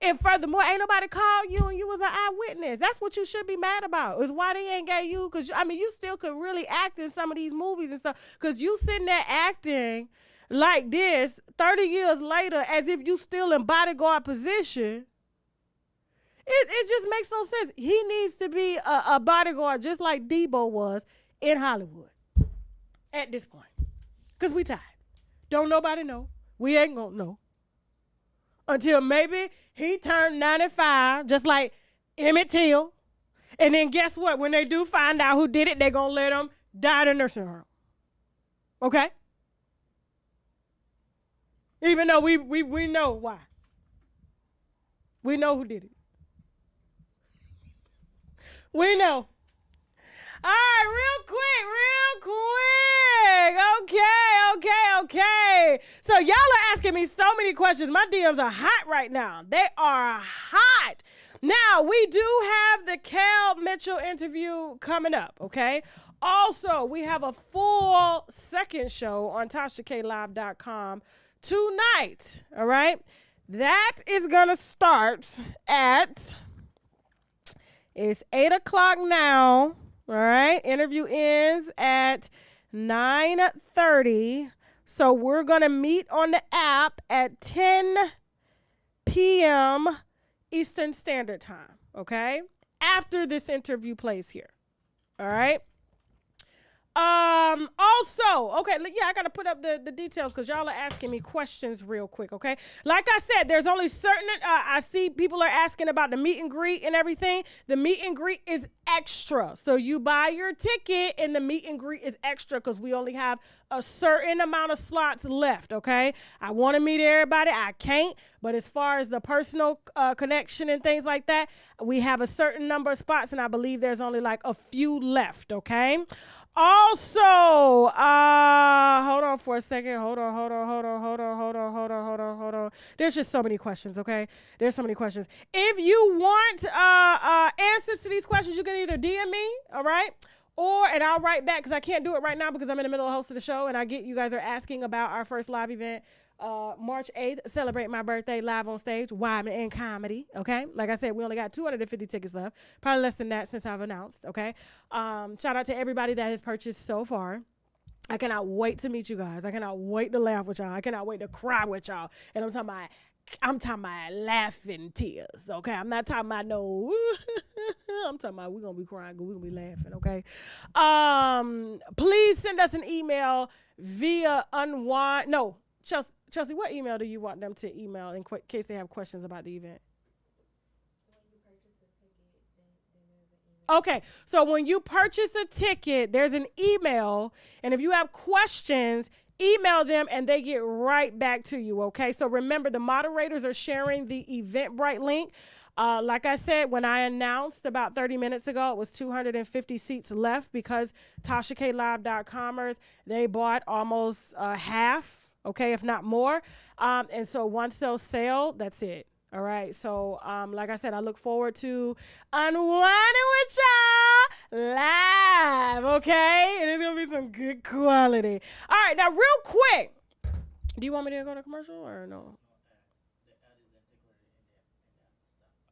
And furthermore, ain't nobody called you and you was an eyewitness. That's what you should be mad about, is why they ain't got you. Because, I mean, you still could really act in some of these movies and stuff. Because you sitting there acting like this 30 years later as if you still in bodyguard position. It just makes no sense. He needs to be a bodyguard just like Debo was in Hollywood at this point. Because we tired. Don't nobody know. We ain't going to know. Until maybe he turned 95, just like Emmett Till. And then guess what? When they do find out who did it, they're going to let him die in a nursing home. Okay? Even though we know why. We know who did it. We know. All right, real quick. Okay. So So y'all are asking me so many questions. My DMs are hot right now. They are hot. Now, we do have the Kel Mitchell interview coming up, okay? Also, we have a full second show on TashaKLive.com tonight, all right? That is going to start at, it's 8 o'clock now, all right? Interview ends at 9:30. So we're going to meet on the app at 10 p.m. Eastern Standard Time, okay? After this interview plays here, all right? Also, okay, yeah, I got to put up the details because y'all are asking me questions real quick, okay? Like I said, there's only certain, I see people are asking about the meet and greet and everything. The meet and greet is extra. So you buy your ticket and the meet and greet is extra because we only have a certain amount of slots left, okay? I want to meet everybody. I can't. But as far as the personal connection and things like that, we have a certain number of spots and I believe there's only like a few left, okay? Also, hold on for a second. Hold on. There's just so many questions, okay? There's so many questions. If you want answers to these questions, you can either DM me, all right? And I'll write back because I can't do it right now because I'm in the middle of hosting the show and I get you guys are asking about our first live event. March 8th, celebrate my birthday live on stage, Wyman and comedy, okay? Like I said, we only got 250 tickets left. Probably less than that since I've announced, okay? Shout out to everybody that has purchased so far. I cannot wait to meet you guys. I cannot wait to laugh with y'all. I cannot wait to cry with y'all. And I'm talking about laughing tears, okay? I'm not talking about no, I'm talking about we're going to be crying, we're going to be laughing, okay? Please send us an email via Chelsea, what email do you want them to email in case they have questions about the event? Okay, so when you purchase a ticket, there's an email, and if you have questions, email them, and they get right back to you, okay? So remember, the moderators are sharing the Eventbrite link. Like I said, when I announced about 30 minutes ago, it was 250 seats left because TashaKLive.comers, they bought almost half. Okay, if not more. And so once those sell, that's it. All right. So, like I said, I look forward to unwinding with y'all live. Okay. And it's going to be some good quality. All right. Now, real quick. Do you want me to go to commercial or no?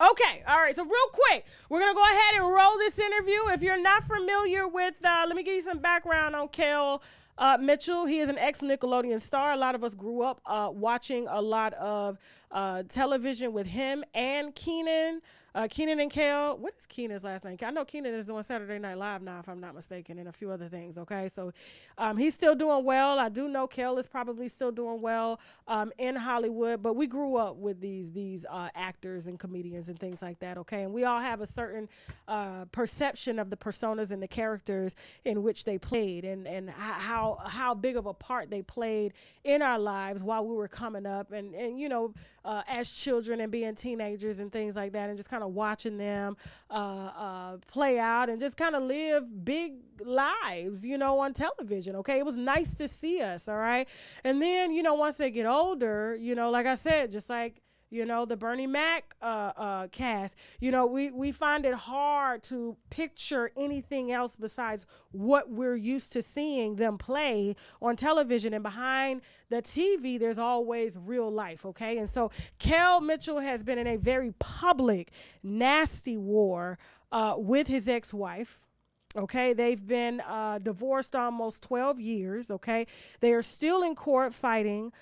Okay. All right. So real quick, we're going to go ahead and roll this interview. If you're not familiar with, let me give you some background on Kel Mitchell. He is an ex-Nickelodeon star. A lot of us grew up watching a lot of television with him and Keenan and Kel. What is Keenan's last name? I know Keenan is doing Saturday Night Live now, if I'm not mistaken, and a few other things, okay? So he's still doing well. I do know Kel is probably still doing well in Hollywood, but we grew up with these actors and comedians and things like that, okay? And we all have a certain perception of the personas and the characters in which they played and how big of a part they played in our lives while we were coming up and you know, as children and being teenagers and things like that, and just kind of watching them play out and just kind of live big lives, you know, on television, okay? It was nice to see us, all right? And then, you know, once they get older, you know, like I said, just like, you know, the Bernie Mac cast, you know, we find it hard to picture anything else besides what we're used to seeing them play on television. And behind the TV, there's always real life, okay? And so Kel Mitchell has been in a very public, nasty war with his ex-wife. Okay, they've been divorced almost 12 years, okay? They are still in court fighting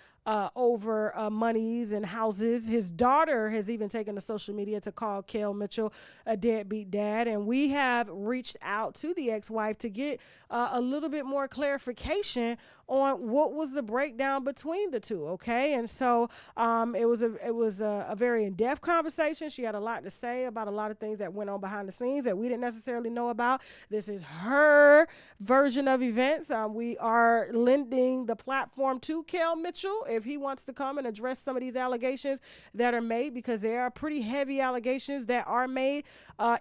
over monies and houses. His daughter has even taken to social media to call Kel Mitchell a deadbeat dad. And we have reached out to the ex-wife to get a little bit more clarification on what was the breakdown between the two, okay? And so it was a very in-depth conversation. She had a lot to say about a lot of things that went on behind the scenes that we didn't necessarily know about. This is her version of events. We are lending the platform to Kel Mitchell if he wants to come and address some of these allegations that are made, because there are pretty heavy allegations that are made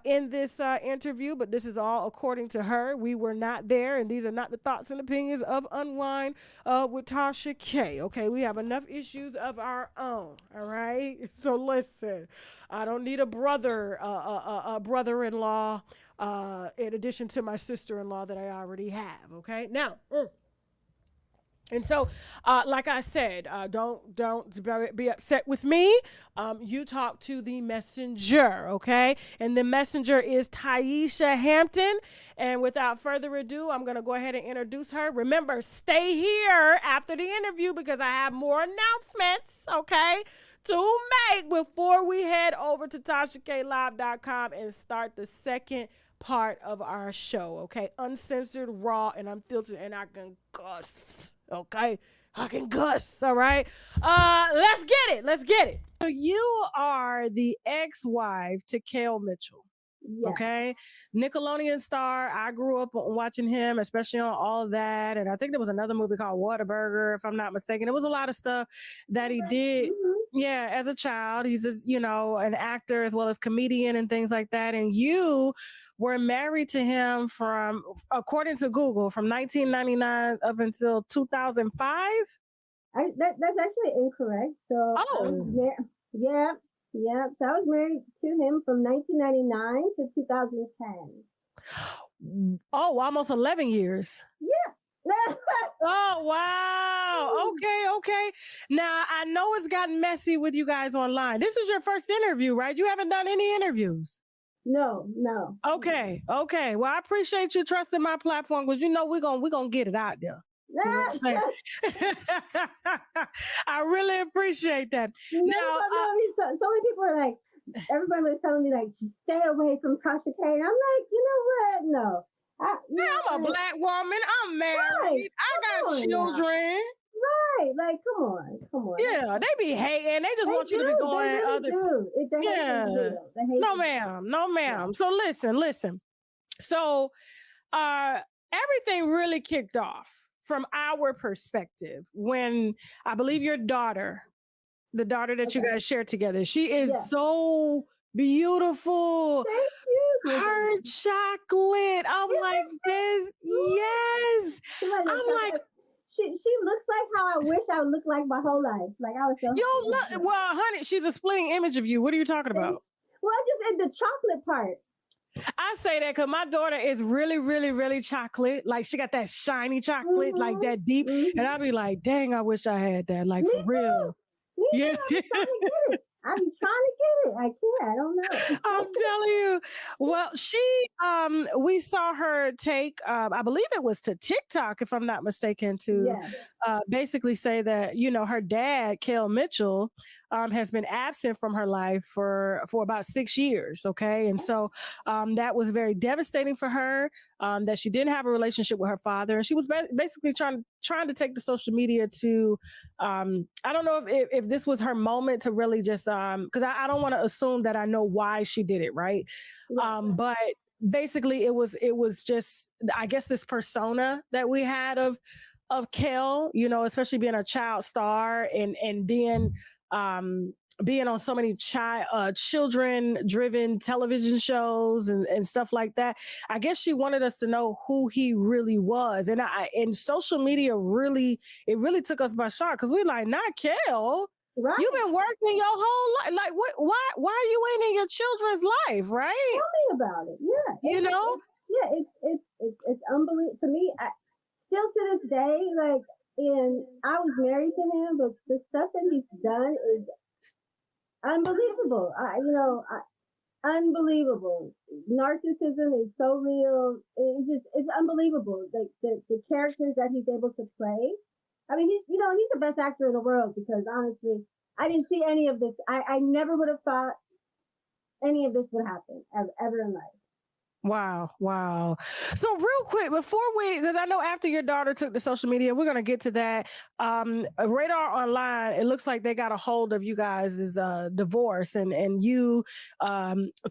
in this interview, but this is all according to her. We were not there, and these are not the thoughts and opinions of Unwind with TashaK. Okay, we have enough issues of our own. All right, so listen, I don't need a brother-in-law in addition to my sister-in-law that I already have. Okay, now. And so, like I said, don't be upset with me. You talk to the messenger, okay? And the messenger is Taisha Hampton. And without further ado, I'm going to go ahead and introduce her. Remember, stay here after the interview because I have more announcements, okay, to make before we head over to TashaKLive.com and start the second part of our show, okay? Uncensored, raw, and unfiltered, and I can cuss, okay? I can cuss, all right? Let's get it. So you are the ex-wife to Kel Mitchell, okay? Nickelodeon star. I grew up watching him, especially on All of That, and I think there was another movie called Whataburger, if I'm not mistaken. It was a lot of stuff that he did. Yeah, as a child, he's an actor as well as comedian and things like that. And you were married to him from, according to Google, from 1999 up until 2005. That's actually incorrect. So I was yeah. So I was married to him from 1999 to 2010. Oh, almost 11 years. Yeah. Oh, wow. Okay. Now, I know it's gotten messy with you guys online. This is your first interview, right? You haven't done any interviews. No. Okay. Well, I appreciate you trusting my platform because we're gonna get it out there. You know what I'm saying? I really appreciate that. So many people are like, everybody was telling me like, stay away from TashaK. I'm like, you know what? No. I'm a black woman. I'm married. Right. I got children. Right. Like, come on. Yeah, they be hating. They just want you to be going They hate. No, ma'am. So listen. So everything really kicked off from our perspective when I believe your daughter, the daughter that you guys share together, she is so beautiful. Thank you. Her chocolate. I'm like this. Yes. I'm like, she looks like how I wish I would look like my whole life. Like I was so. Well, honey, she's a splitting image of you. What are you talking about? Well, I just in the chocolate part. I say that because my daughter is really, really, really chocolate. Like she got that shiny chocolate, like that deep. And I'll be like, dang, I wish I had that. Like for real. Yeah. I'm trying to get it. I can't. I don't know. I'm telling you. Well, we saw her take, I believe it was to TikTok, if I'm not mistaken, to basically say that, her dad, Kel Mitchell, has been absent from her life for about 6 years. Okay. And so that was very devastating for her, that she didn't have a relationship with her father. And she was basically trying to take the social media to, I don't know if this was her moment to really just, because I don't want to assume that I know why she did it, right? But basically it was just, I guess, this persona that we had of Kel, especially being a child star and being on so many children-driven television shows and stuff like that. I guess she wanted us to know who he really was, and social media really took us by shock because we're like, not Kel. Right. You've been working your whole life. Like, what? Why are you in your children's life, right? Tell me about it. Yeah. It's unbelievable to me. Still to this day, like, and I was married to him, but the stuff that he's done is unbelievable. Unbelievable. Narcissism is so real. It's unbelievable. The characters that he's able to play. I mean, he's the best actor in the world because honestly, I didn't see any of this. I never would have thought any of this would happen ever in life. Wow, wow. So real quick, before because I know after your daughter took to social media, we're gonna get to that. Radar Online, it looks like they got a hold of you guys' divorce and you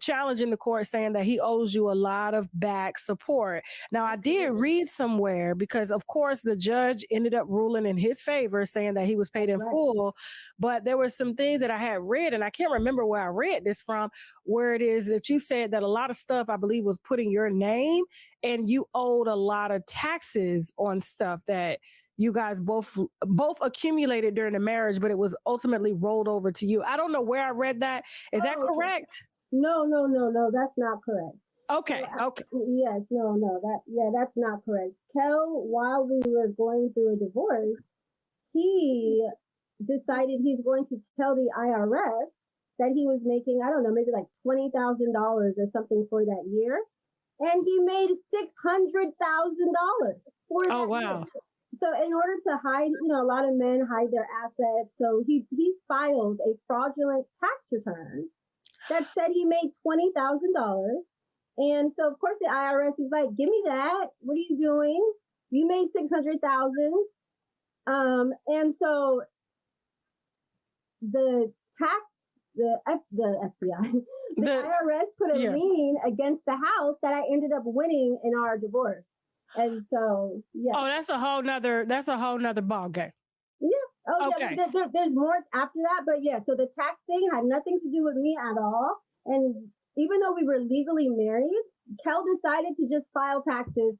challenging the court saying that he owes you a lot of back support. Now I did read somewhere because of course the judge ended up ruling in his favor, saying that he was paid in full, but there were some things that I had read, and I can't remember where I read this from, where it is that you said that a lot of stuff I believe was put in your name and you owed a lot of taxes on stuff that you guys both accumulated during the marriage, but it was ultimately rolled over to you. I don't know where I read that. Is that correct? No, that's not correct. Okay. So, Okay. Yes, that's not correct. Kel, while we were going through a divorce, he decided he's going to tell the IRS that he was making, I don't know, maybe like $20,000 or something for that year. And he made $600,000 for that. Oh, wow. Year. So in order to hide, a lot of men hide their assets. So he filed a fraudulent tax return that said he made $20,000. And so of course the IRS is like, give me that. What are you doing? You made $600,000. And so the FBI, the IRS put a lien against the house that I ended up winning in our divorce. And so, yeah. Oh, that's a whole nother ball game. Yeah. Oh, okay. Yeah, there's more after that, but yeah. So the tax thing had nothing to do with me at all. And even though we were legally married, Kel decided to just file taxes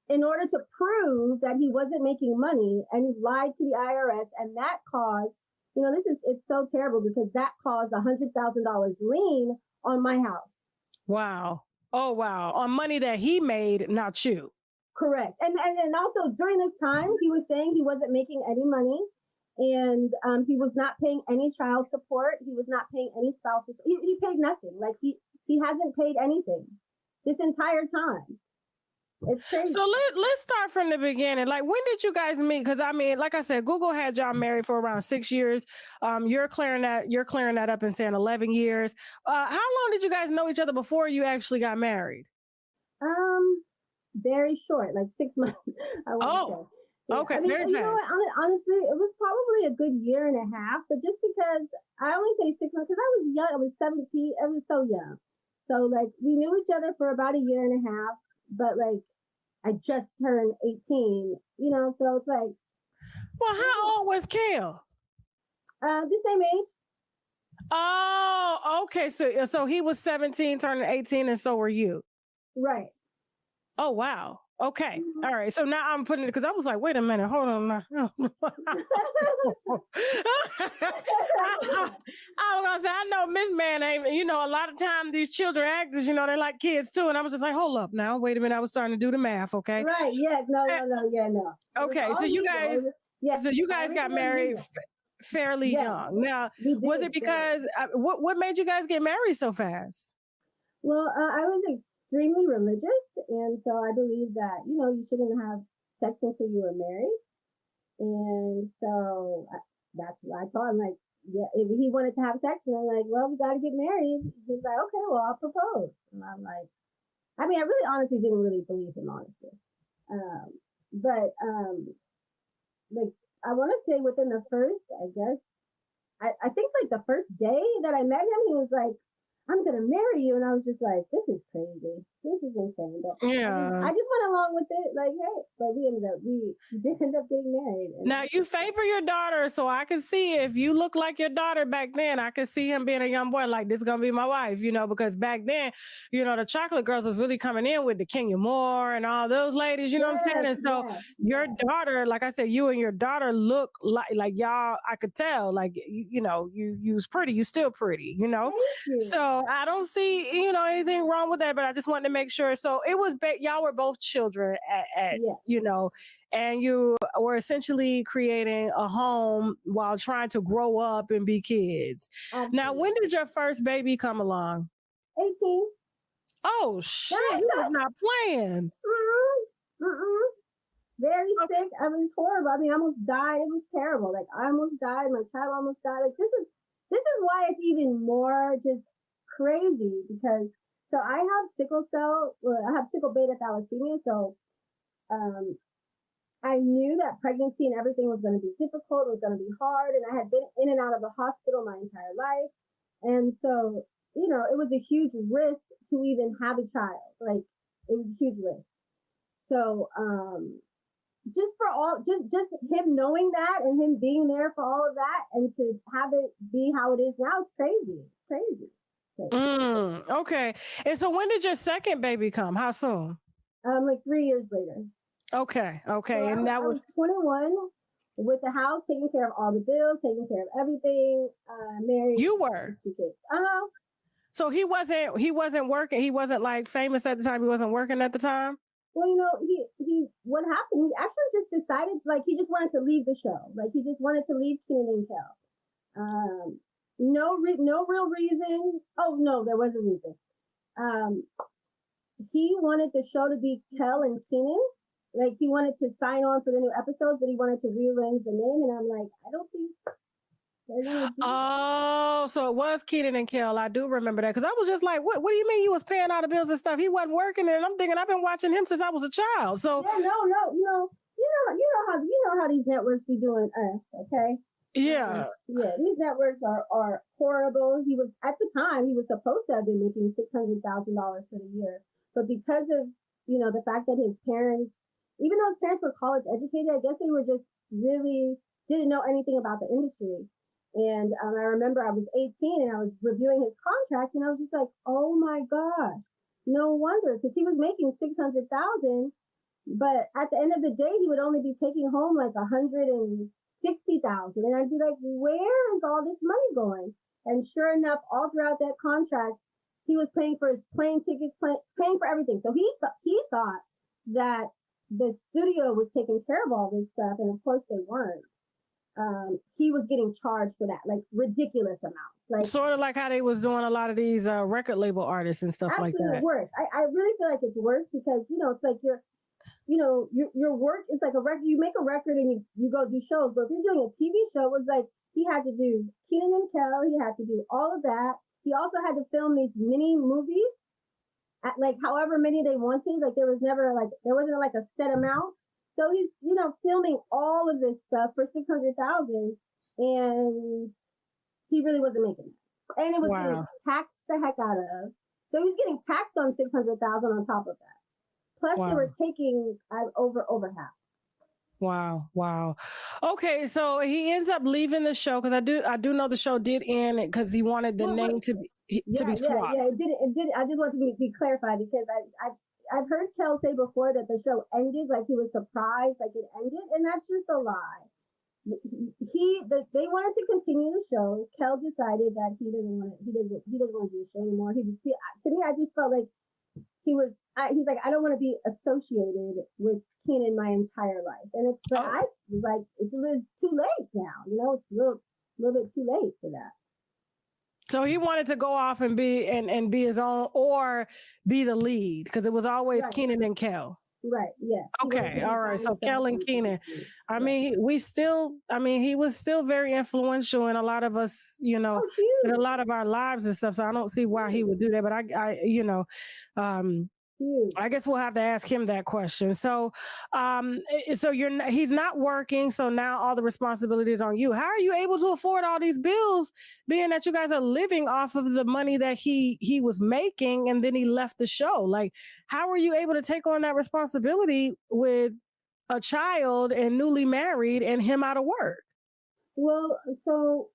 in order to prove that he wasn't making money, and he lied to the IRS, and that caused, it's so terrible because that caused $100,000 lien on my house. Wow. Oh, wow. On money that he made, not you. Correct. And also during this time, he was saying he wasn't making any money, and he was not paying any child support. He was not paying any spousal. He paid nothing. Like he hasn't paid anything this entire time. It's crazy. So let's start from the beginning. Like, when did you guys meet? Because I mean, like I said, Google had y'all married for around 6 years. You're clearing that up and saying 11 years. How long did you guys know each other before you actually got married? Very short, like 6 months. Okay, I mean, very fast. Honestly, it was probably a good year and a half, but just because I only say 6 months because I was young, I was 17, I was so young. So like we knew each other for about a year and a half, but like I just turned 18, so it's like. Well, how old was Kel? The same age. Oh, okay. So he was 17, turning 18, and so were you. Right. Oh, wow. Okay. All right. So now I'm putting it, because I was like, wait a minute, hold on now. I was gonna say, I know Miss Man ain't, a lot of times these children actors, they like kids too. And I was just like, hold up now, wait a minute. I was starting to do the math, okay? Right. Yeah. No. Okay. So you guys got married fairly young. Now, was it because what made you guys get married so fast? Well, I was extremely religious, and so I believe that you shouldn't have sex until you were married, and so that's what I told him. Like, yeah, if he wanted to have sex, and I'm like, well, we got to get married. He's like, okay, well, I'll propose, and I'm like, I mean, I really honestly didn't really believe him, honestly, but like I want to say within the first, I guess, I think like the first day that I met him, he was like, I'm going to marry you. And I was just like, this is crazy. This is insane. But I just went along with it. Like, hey, but we did end up getting married. Now, you favor your daughter. So I can see, if you look like your daughter back then, I could see him being a young boy like, this is going to be my wife, because back then, the chocolate girls was really coming in with the Kenya Moore and all those ladies, you know what I'm saying? And so your daughter, like I said, you and your daughter look like y'all, I could tell, like, you was pretty, you still pretty, So I don't see, anything wrong with that, but I just wanted to make sure. So it was, y'all were both children at and you were essentially creating a home while trying to grow up and be kids. Absolutely. Now, when did your first baby come along? 18. Oh, shit. You was not playing. Very sick. I mean, it's horrible. I mean, I almost died. It was terrible. Like, I almost died. My child almost died. Like, this is why it's even more just crazy, because So I have sickle cell. Well, I have sickle beta thalassemia. So I knew that pregnancy and everything was going to be difficult. It was going to be hard, and I had been in and out of the hospital my entire life, and so it was a huge risk to even have a child. Like it was a huge risk. So just for just him knowing that and him being there for all of that, and to have it be how it is now, it's crazy. It's crazy. Okay. And so when did your second baby come? How soon? Like 3 years later. Okay. So And that I was 21 with the house, taking care of all the bills, taking care of everything. Married. You were. 2 kids. So he wasn't working. He wasn't like famous at the time. He wasn't working at the time. Well, he what happened? He actually just decided, like, he just wanted to leave the show. Like, he just wanted to leave Kenan and Kel. No real reason. Oh no, there was a reason. He wanted the show to be Kel and Kenan. Like, he wanted to sign on for the new episodes, but he wanted to rearrange the name. And I'm like, I don't think they're gonna do Oh, so it was Kenan and Kel. I do remember that, because I was just like, what do you mean you was paying all the bills and stuff? He wasn't working, and I'm thinking I've been watching him since I was a child. So yeah, no. You know how these networks be doing us, okay? yeah. Yeah, these networks are horrible. He was, at the time, he was supposed to have been making $600,000 for the year. But because of, the fact that his parents, even though his parents were college educated, I guess they were just really didn't know anything about the industry. And I remember I was 18 and I was reviewing his contract, and I was just like, oh my gosh, no wonder, because he was making $600,000, but at the end of the day, he would only be taking home like $160,000, and I'd be like, where is all this money going? And sure enough, all throughout that contract, he was paying for his plane tickets, paying for everything. So he thought that the studio was taking care of all this stuff, and of course they weren't. He was getting charged for that, like ridiculous amounts. Like Sort of like how they was doing a lot of these record label artists and stuff like that. Worse. I really feel like it's worse because, it's like your work is like a record. You make a record and you go do shows. But if you're doing a TV show, it was like he had to do Kenan and Kel. He had to do all of that. He also had to film these mini movies at like however many they wanted. Like there wasn't like a set amount. So he's, filming all of this stuff for $600,000, and he really wasn't making it. And it was getting taxed the heck out of. So he's getting taxed on $600,000 on top of that. Plus, they were taking over half. Wow. Okay, so he ends up leaving the show, because I do know the show did end because he wanted the name to be swapped. Yeah, it did. I just want to be clarified, because I've heard Kel say before that the show ended, like he was surprised, like it ended, and that's just a lie. They wanted to continue the show. Kel decided that he doesn't want to do the show anymore. To me, I just felt like he's like, I don't want to be associated with Kenan my entire life, and I was like, it's a little too late now. It's a little bit too late for that. So he wanted to go off and be his own, or be the lead, because it was always Kenan and Kel. Right. Yeah. Okay. All right. So Kel and Kenan. I mean, he was still very influential in a lot of us, in a lot of our lives and stuff. So I don't see why he would do that. But I guess we'll have to ask him that question. So, he's not working. So now all the responsibility is on you. How are you able to afford all these bills, being that you guys are living off of the money that he was making, and then he left the show? Like, how are you able to take on that responsibility with a child and newly married and him out of work? Well, so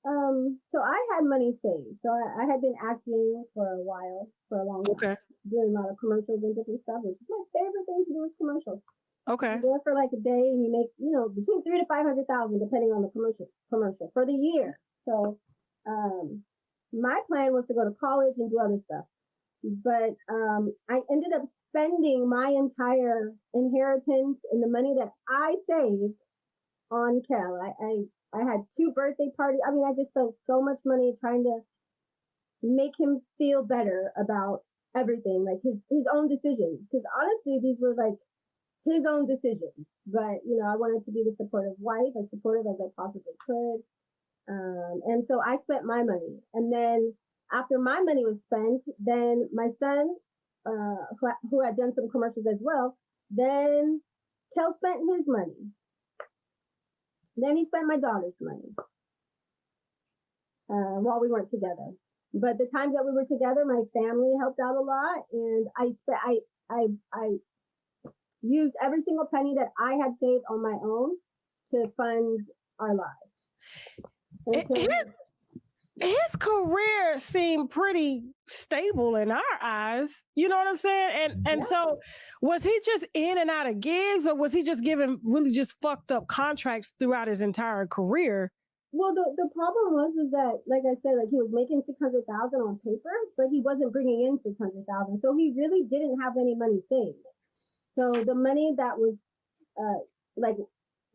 I had money saved. So I had been acting for a long time. Okay. Doing a lot of commercials and different stuff, which is my favorite thing to do is commercials. Okay. You're there for like a day, and you make, between $300,000 to $500,000, depending on the commercial for the year. So, my plan was to go to college and do other stuff, but I ended up spending my entire inheritance and the money that I saved on Kel. I had 2 birthday parties. I mean, I just spent so much money trying to make him feel better about everything, like his own decisions, because honestly these were like his own decisions, but I wanted to be the supportive wife, as supportive as I possibly could, and so I spent my money, and then after my money was spent, then my son, who had done some commercials as well, then Kel spent his money. Then he spent my daughter's money while we weren't together. But the times that we were together, my family helped out a lot, and I used every single penny that I had saved on my own to fund our lives. His career seemed pretty stable in our eyes. You know what I'm saying? And so was he just in and out of gigs, or was he just giving really just fucked up contracts throughout his entire career? Well, the problem is that, like I said, like he was making $600,000 on paper, but he wasn't bringing in $600,000. So he really didn't have any money saved. So the money that was, like,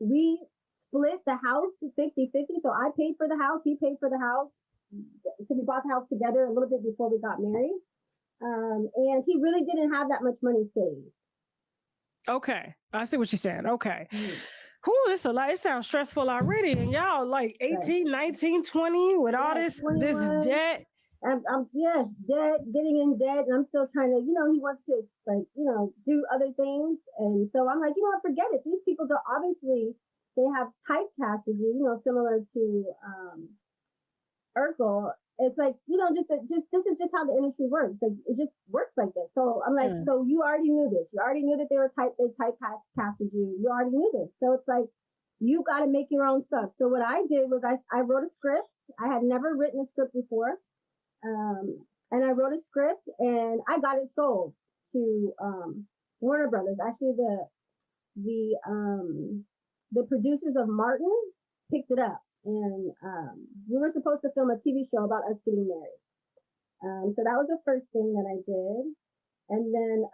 we split the house 50-50. So I paid for the house, he paid for the house. So we bought the house together a little bit before we got married. And he really didn't have that much money saved. Okay. I see what you're saying. Okay. Whew, this a lot. It sounds stressful already. And y'all like 18, 19, 20 with all this 21. debt. I'm debt, getting in debt, and I'm still trying to, he wants to, like, do other things. And so I'm like, forget it. These people don't, obviously, they have typecasted you, similar to Urkel. It's like, just this is just how the industry works. Like, it just works like this. So I'm like, so you already knew this. You already knew that they typecasted you. You already knew this. So it's like, you got to make your own stuff. So what I did was I wrote a script. I had never written a script before. And I wrote a script and I got it sold to Warner Brothers. Actually, the producers of Martin picked it up, and we were supposed to film a TV show about us getting married. So that was the first thing that I did, and then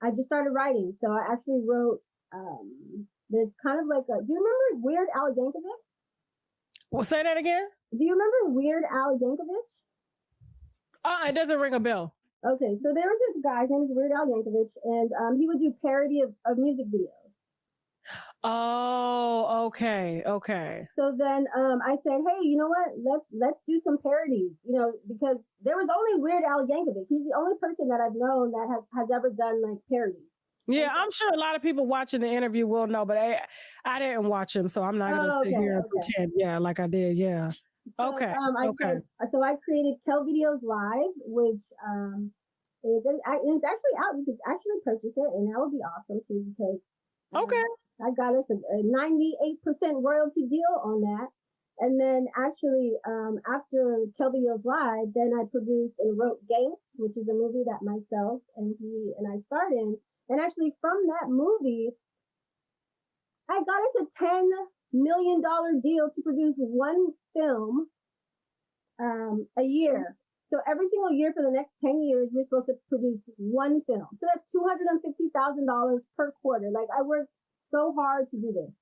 I just started writing. So I actually wrote. There's kind of like do you remember Weird Al Yankovic? Well, say that again. Do you remember Weird Al Yankovic? It doesn't ring a bell. Okay, so there was this guy, his name is Weird Al Yankovic, and he would do parody of music videos. Oh, okay. So then I said, hey, you know what? Let's do some parodies, because there was only Weird Al Yankovic. He's the only person that I've known that has ever done like parodies. Yeah, I'm sure a lot of people watching the interview will know, but I didn't watch him, so I'm not going to sit here and pretend, like I did, yeah. So, so I created Kel Videos Live, which it's actually out. You can actually purchase it, and that would be awesome too, because I got us a 98% royalty deal on that. And then actually, after Kel Videos Live, then I produced and wrote Gangs, which is a movie that myself and he and I starred in. And actually, from that movie, I got us a $10 million deal to produce one film a year. So every single year for the next 10 years, we're supposed to produce one film. So that's $250,000 per quarter. Like, I worked so hard to do this.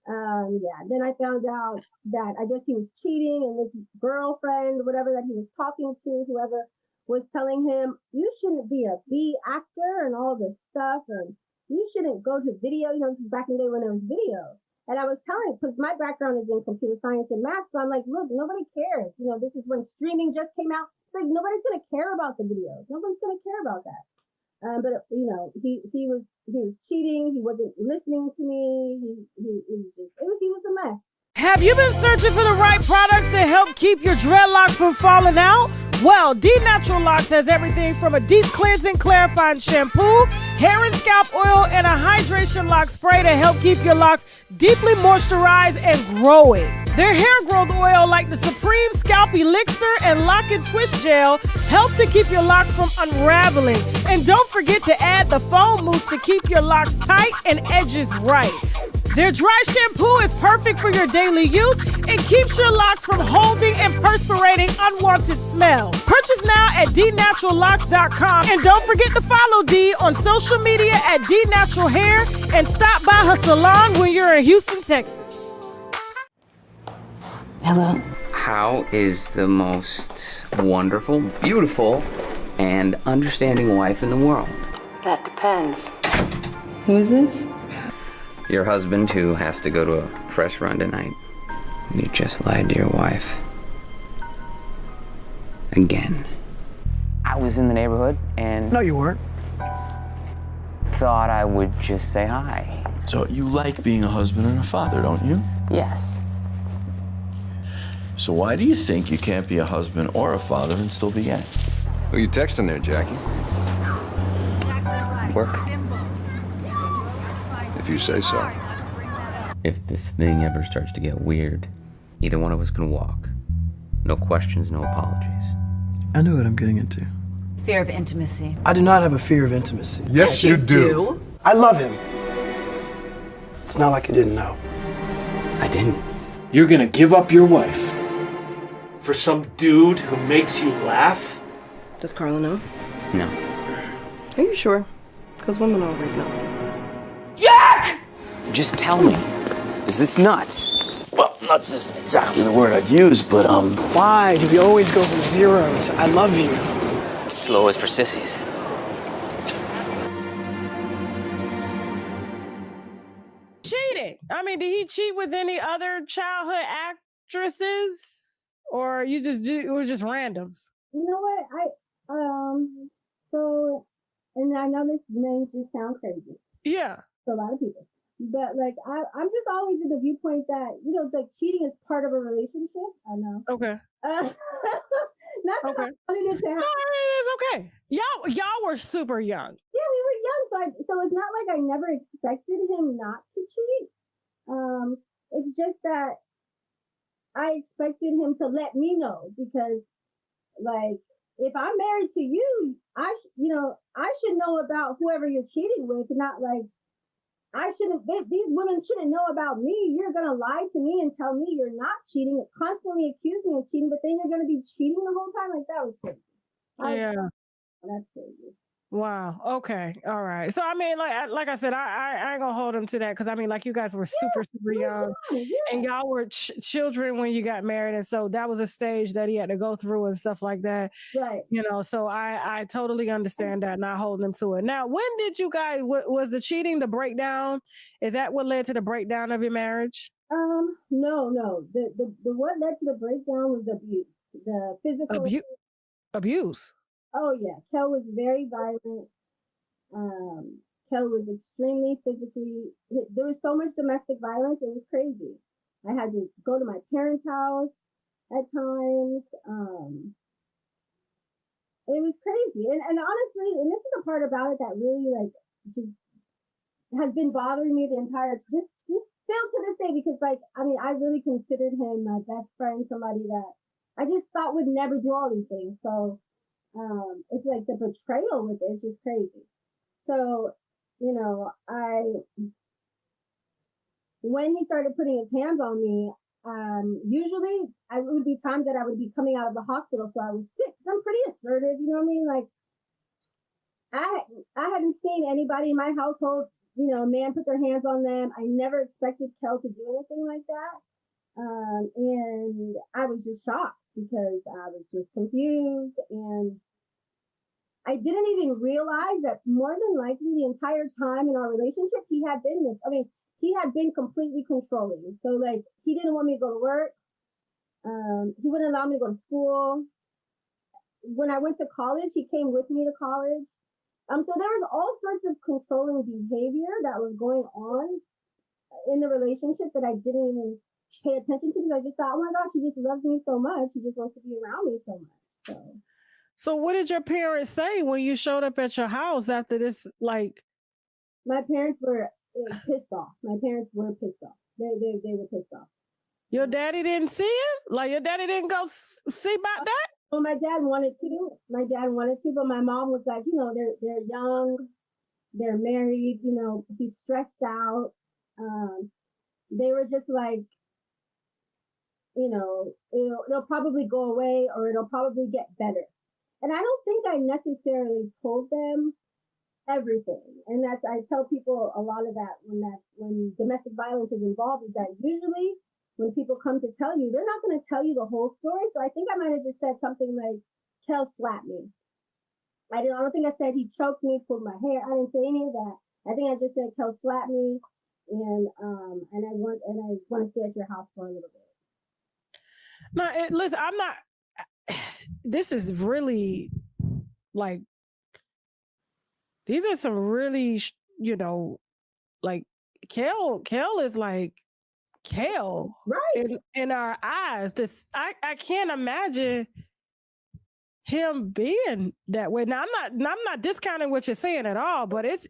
Then I found out that I guess he was cheating, and this girlfriend, whatever that he was talking to, whoever was telling him, you shouldn't be a B actor and all this stuff, and you shouldn't go to video. This is back in the day when there was video. And I was telling, because my background is in computer science and math, so I'm like, look, nobody cares. This is when streaming just came out. It's like, nobody's going to care about the videos. Nobody's going to care about that. But he was cheating. He wasn't listening to me. He was a mess. Have you been searching for the right products to help keep your dreadlocks from falling out? Well, D Natural Locks has everything from a deep cleansing, clarifying shampoo, hair and scalp oil, and a hydration lock spray to help keep your locks deeply moisturized and growing. Their hair growth oil, like the Supreme Scalp Elixir and Lock and Twist Gel, help to keep your locks from unraveling. And don't forget to add the foam mousse to keep your locks tight and edges right. Their dry shampoo is perfect for your daily use and keeps your locks from holding and perspirating unwanted smell. Purchase now at dnaturallocks.com, and don't forget to follow D on social media at dnaturalhair, and stop by her salon when you're in Houston, Texas. Hello. How is the most wonderful, beautiful, and understanding wife in the world? That depends. Who is this? Your husband, who has to go to a press run tonight. You just lied to your wife. again. I was in the neighborhood and... No, you weren't. Thought I would just say hi. So you like being a husband and a father, don't you? Yes. So why do you think you can't be a husband or a father and still be gay? Who you texting there, Jackie? Work. If you say so. If this thing ever starts to get weird, either one of us can walk. No questions, no apologies. I know what I'm getting into. Fear of intimacy. I do not have a fear of intimacy. Yes, you do. I love him. It's not like you didn't know. I didn't. You're gonna give up your wife for some dude who makes you laugh? Does Carla know? No. Are you sure? Because women always know. Jack! Just tell me, is this nuts? Well, nuts isn't exactly the word I'd use, but why do we always go from zero to I love you? Slow is for sissies. Cheating. I mean, did he cheat with any other childhood actresses, or it was just randoms? You know what? So, and I know this may just sound crazy. Yeah. To a lot of people. But like I'm just always in the viewpoint that, you know, like cheating is part of a relationship. I know. Okay. Not that I wanted it to happen. No, it's okay. Y'all were super young. Yeah, we were young, so it's not like I never expected him not to cheat. It's just that I expected him to let me know, because like if I'm married to you, I should know about whoever you're cheating with, not like these women shouldn't know about me. You're going to lie to me and tell me you're not cheating, constantly accuse me of cheating, but then you're going to be cheating the whole time? Like, that was crazy. Yeah. That's crazy. Wow. Okay. All right. So, I mean, like I said, I ain't gonna hold him to that, because I mean, like, you guys were super young, and y'all were children when you got married, and so that was a stage that he had to go through and stuff like that. Right. You know, so I totally understand that, not holding him to it. Now, when did you guys? Was the cheating the breakdown? Is that what led to the breakdown of your marriage? No. The what led to the breakdown was abuse. The physical abuse. Oh yeah, Kel was very violent. Kel was extremely physically. There was so much domestic violence. It was crazy. I had to go to my parents' house at times. It was crazy, and honestly, and this is the part about it that really like just has been bothering me the entire this still to this day, because like I mean I really considered him my best friend, somebody that I just thought would never do all these things. So. It's like the betrayal with it is just crazy. So, you know, when he started putting his hands on me, usually it would be times that I would be coming out of the hospital, so I was sick. I'm pretty assertive, you know what I mean? Like, I hadn't seen anybody in my household, you know, man put their hands on them. I never expected Kel to do anything like that. And I was just shocked, because I was just confused, and I didn't even realize that more than likely the entire time in our relationship, he had been this. I mean, he had been completely controlling. So like, he didn't want me to go to work. He wouldn't allow me to go to school. When I went to college, he came with me to college. So there was all sorts of controlling behavior that was going on in the relationship that I didn't even pay attention to, because I just thought, oh my gosh, he just loves me so much. He just wants to be around me so much. So what did your parents say when you showed up at your house after this? Like, my parents were pissed off. My parents were pissed off. They were pissed off. Your daddy didn't see him? Like, your daddy didn't go see about that? Well, my dad wanted to. But my mom was like, you know, they're young, they're married, you know, he's stressed out. They were just like, you know, it'll probably go away, or it'll probably get better. And I don't think I necessarily told them everything. And I tell people a lot of that when domestic violence is involved, is that usually when people come to tell you, they're not going to tell you the whole story. So I think I might have just said something like, Kel slapped me. I don't think I said he choked me, pulled my hair. I didn't say any of that. I think I just said Kel slapped me, and I want to stay at your house for a little bit. No, listen, I'm not. this is really like, these are some really, like Kel is like Kel, right? In our eyes. I can't imagine him being that way. Now I'm not discounting what you're saying at all, but it's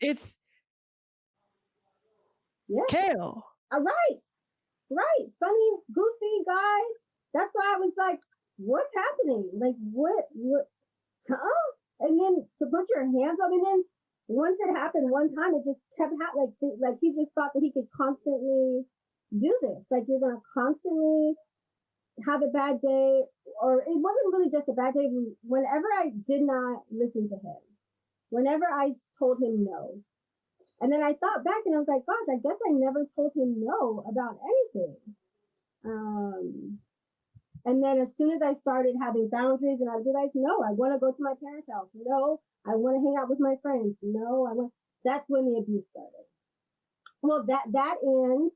Kel. Right. Funny, goofy guy. That's why I was like, what's happening? Like, what, huh? And then to put your hands up, and then once it happened one time, it just kept happening. Like he just thought that he could constantly do this. Like, you're going to constantly have a bad day, or it wasn't really just a bad day. Whenever I did not listen to him, whenever I told him no, and then I thought back and I was like, gosh, I guess I never told him no about anything. And then as soon as I started having boundaries and I'd be like, no, I want to go to my parents' house. No, I want to hang out with my friends. No, that's when the abuse started. Well, that ends.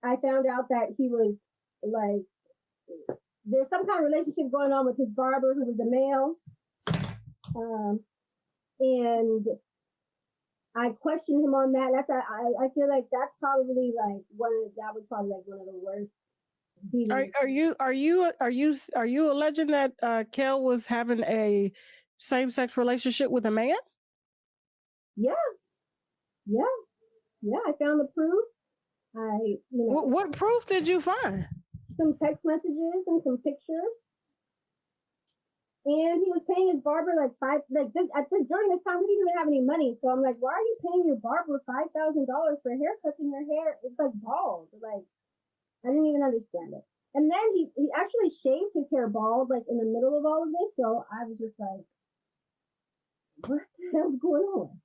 I found out that he was like, there's some kind of relationship going on with his barber, who was a male. And I questioned him on that. I feel like that's probably like one of the worst. Are you alleging that Kel was having a same-sex relationship with a man? Yeah. I found the proof. What proof did you find? Some text messages and some pictures. And he was paying his barber during this time, we didn't even have any money. So I'm like, why are you paying your barber $5,000 for haircuts and your hair? It's like bald. Like, I didn't even understand it. And then he actually shaved his hair bald, like in the middle of all of this. So I was just like, what the hell's going on?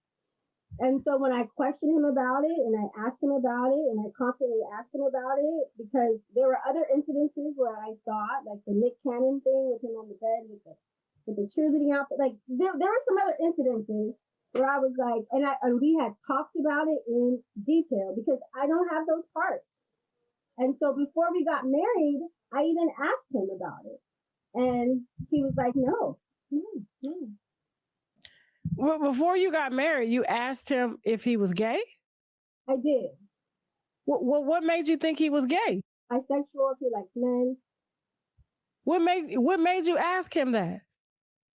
And so when I questioned him about it and I asked him about it and I constantly asked him about it, because there were other incidences where I thought, like the Nick Cannon thing with him on the bed with the cheerleading outfit, like there were some other incidences where I was like, and we had talked about it in detail because I don't have those parts. And so before we got married, I even asked him about it. And he was like, no. Well, before you got married, you asked him if he was gay? I did. What made you think he was gay? Bisexual, if he likes men. What made you ask him that?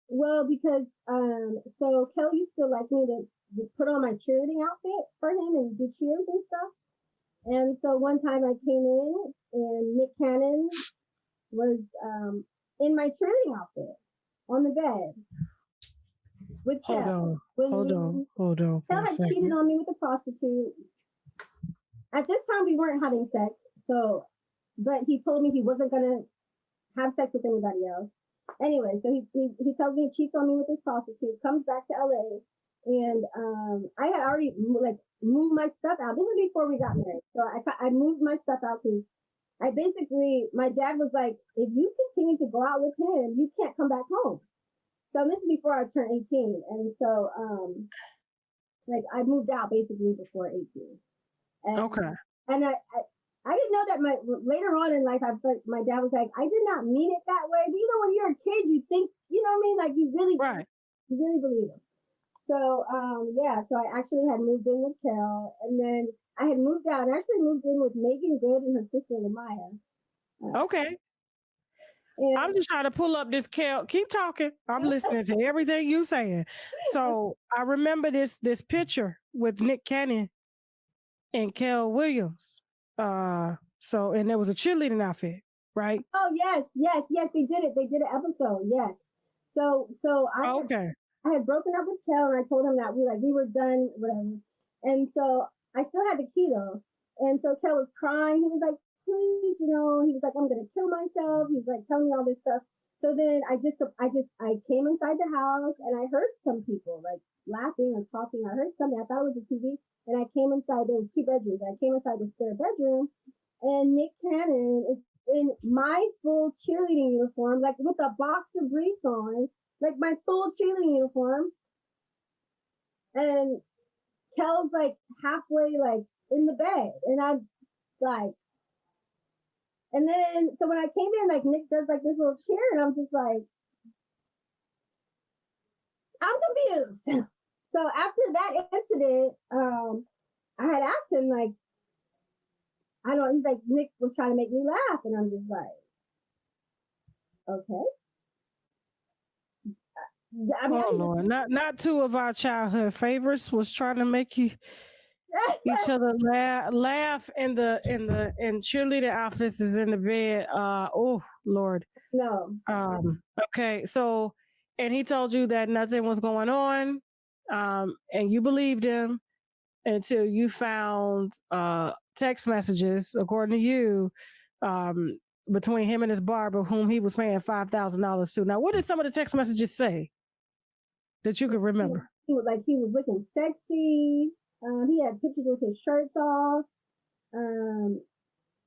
Well, because so Kel used to like me to put on my cheerleading outfit for him and do cheers and stuff. And so one time I came in and Nick Cannon was in my cheerleading outfit on the bed with Kel. Hold on. Kel had cheated on me with a prostitute. At this time, we weren't having sex. But he told me he wasn't gonna have sex with anybody else. Anyway, so he tells me he cheats on me with this prostitute. Comes back to LA. And I had already moved my stuff out. This is before we got married. So I moved my stuff out because my dad was like, if you continue to go out with him, you can't come back home. So this is before I turned 18. And so I moved out basically before 18. And, okay. And I didn't know that later on in life, my dad was like, I did not mean it that way. But when you're a kid, you think, you know what I mean? Like you really believe it. So, so I actually had moved in with Kel, and then I had moved out. I actually moved in with Megan Good and her sister, Lamaya. Okay. And I'm just trying to pull up this Kel. Keep talking. I'm listening to everything you saying. So I remember this picture with Nick Cannon and Kel Williams. And there was a cheerleading outfit, right? Oh, yes. They did it. They did an episode. Yes. So I had broken up with Kel and I told him that we were done, whatever. And so I still had the key though. And so Kel was crying. He was like, please, he was like, I'm going to kill myself. He's like telling me all this stuff. So then I came inside the house and I heard some people like laughing or talking. I heard something. I thought it was a TV. And I came inside. There was 2 bedrooms. I came inside the spare bedroom and Nick Cannon is in my full cheerleading uniform, like with a boxer briefs on. Like my full cheerleading uniform, and Kel's like halfway like in the bed, and I'm like, And then, so when I came in, like Nick does like this little chair, and I'm just like, I'm confused. So after that incident, I had asked him like, I don't know, he's like, Nick was trying to make me laugh, and I'm just like, okay. I mean, oh Lord, not two of our childhood favorites was trying to make you each other laugh in cheerleader outfits is in the bed. Oh Lord. No. Okay, so and he told you that nothing was going on, and you believed him until you found text messages, according to you, between him and his barber, whom he was paying $5,000 to. Now, what did some of the text messages say that you could remember? He was looking sexy. He had pictures with his shirts off.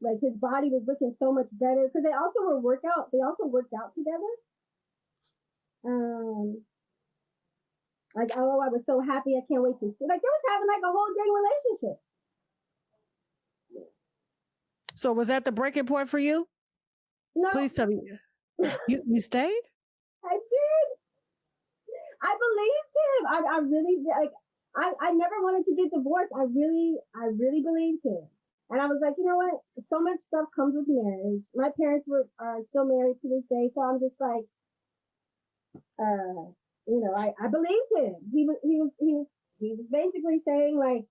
Like his body was looking so much better because they also worked out together. Like, oh, I was so happy. I can't wait to see. Like, they was having like a whole dang relationship. So was that the breaking point for you? No. Please tell me. You stayed? I did. I believed him. I really like. I never wanted to get divorced. I really believed him. And I was like, you know what? So much stuff comes with marriage. My parents are still married to this day, so I'm just like, you know, I believed him. He was basically saying like,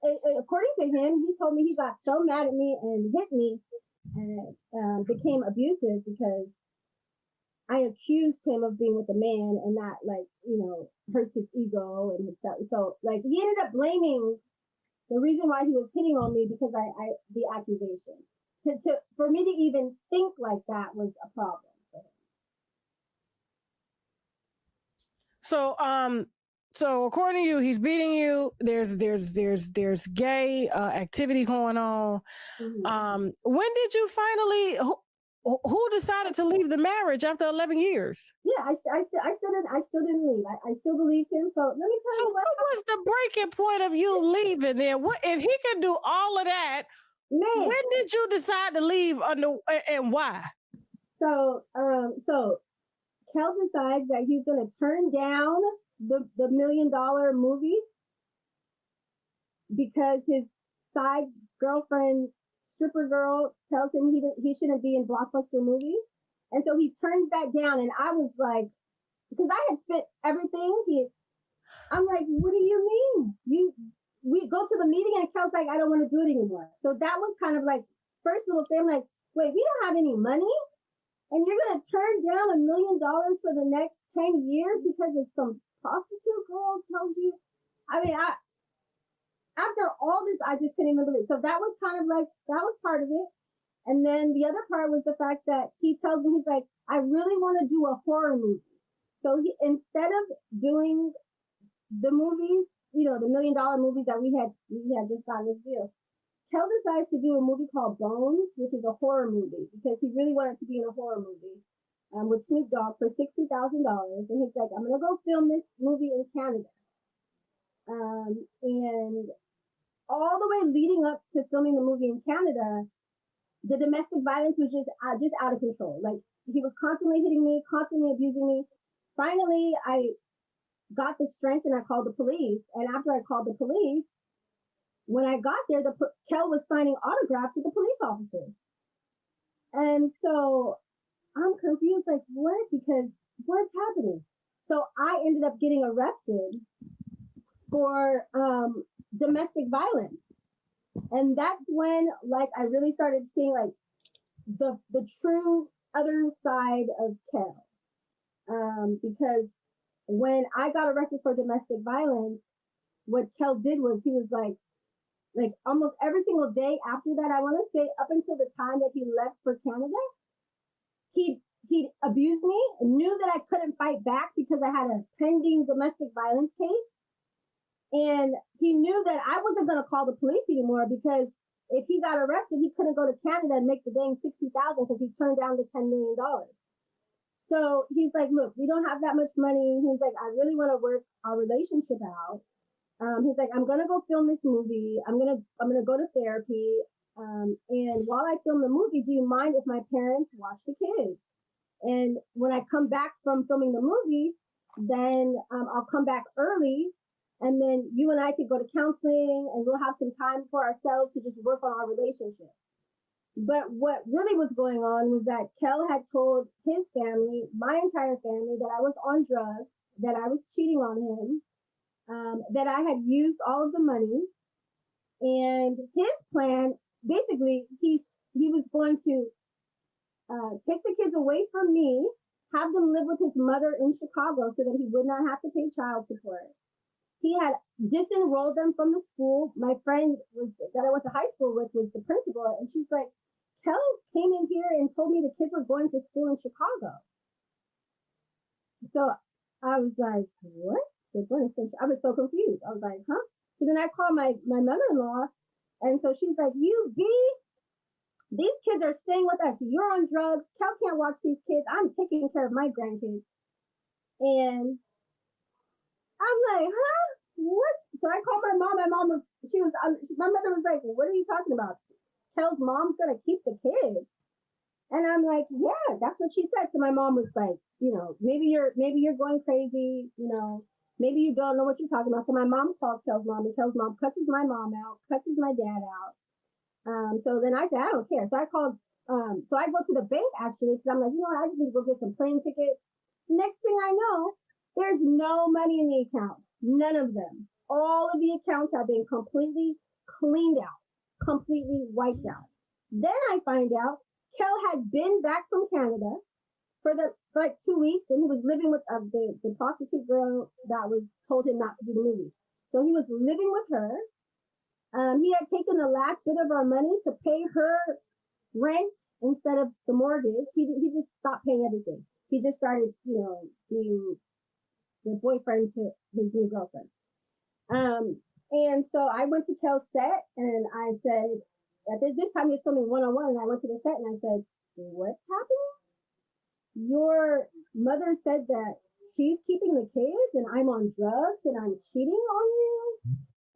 according to him, he told me he got so mad at me and hit me and became abusive because I accused him of being with a man, and that, like, you know, hurts his ego and his stuff. So like he ended up blaming the reason why he was hitting on me because the accusation. For me to even think like that was a problem for him. So according to you, he's beating you. There's gay activity going on. Mm-hmm. When did you finally? Who decided to leave the marriage after 11 years? Yeah, I still didn't leave. I still believed him. So let me tell you what was the breaking point of you leaving then? What if he can do all of that? Man, when did you decide to leave and why? So Kel decides that he's going to turn down the $1 million movie because his side girlfriend, stripper girl, tells him he shouldn't be in blockbuster movies. And so he turns that down. And I was like, because I had spent everything. I'm like, what do you mean? We go to the meeting and Kel's like, I don't want to do it anymore. So that was kind of like first little thing. I'm like, wait, we don't have any money? And you're going to turn down $1 million for the next 10 years because of some prostitute girl tells you? I mean, after all this, I just couldn't even believe. So that was kind of like, that was part of it. And then the other part was the fact that he tells me, he's like, I really want to do a horror movie. So instead of doing the movies, you know, the $1 million movies that we had just gotten this deal, Kel decides to do a movie called Bones, which is a horror movie, because he really wanted to be in a horror movie with Snoop Dogg for $60,000. And he's like, I'm going to go film this movie in Canada. And all the way leading up to filming the movie in Canada, the domestic violence was just out of control. Like, he was constantly hitting me, constantly abusing me. Finally, I got the strength and I called the police. And after I called the police, when I got there, Kel was signing autographs with the police officers. And so I'm confused, like, what? Because what's happening? So I ended up getting arrested for domestic violence. And that's when, like, I really started seeing, like, the true other side of Kel. Because when I got arrested for domestic violence, what Kel did was he was like almost every single day after that, I want to say up until the time that he left for Canada, he abused me, knew that I couldn't fight back because I had a pending domestic violence case. And he knew that I wasn't going to call the police anymore because if he got arrested, he couldn't go to Canada and make the dang $60,000 because he turned down the $10 million. So he's like, look, we don't have that much money. He's like, I really want to work our relationship out. He's like, I'm going to go film this movie. I'm going to go to therapy. And while I film the movie, do you mind if my parents watch the kids? And when I come back from filming the movie, then I'll come back early, and then you and I could go to counseling, and we'll have some time for ourselves to just work on our relationship. But what really was going on was that Kel had told his family, my entire family, that I was on drugs, that I was cheating on him, that I had used all of the money. And his plan, basically, he was going to take the kids away from me, have them live with his mother in Chicago so that he would not have to pay child support. He had disenrolled them from the school. My friend that I went to high school with was the principal, and she's like, Kel came in here and told me the kids were going to school in Chicago. So I was like, what? I was so confused. I was like, huh? So then I called my mother-in-law, and so she's like, these kids are staying with us. You're on drugs. Kel can't watch these kids. I'm taking care of my grandkids. And I'm like, huh? What? So I called my mom. My mother was like, what are you talking about? Kel's mom's gonna keep the kids. And I'm like, yeah, that's what she said. So my mom was like, maybe you're going crazy, maybe you don't know what you're talking about. So my mom calls Kel's mom, and Kel's mom cusses my mom out, cusses my dad out. So then I said, I don't care. So I called, so I go to the bank actually, because I'm like, I just need to go get some plane tickets. Next thing I know, there's no money in the account. None of them. All of the accounts have been completely cleaned out, completely wiped out. Then I find out Kel had been back from Canada for like 2 weeks, and he was living with the prostitute girl that was told him not to do the movie. So he was living with her. He had taken the last bit of our money to pay her rent instead of the mortgage. He just stopped paying everything. He just started, being the boyfriend to his new girlfriend. And so I went to Kel's set, and I said, at this time he was filming one-on-one, and I went to the set and I said, what's happening? Your mother said that she's keeping the kids and I'm on drugs and I'm cheating on you.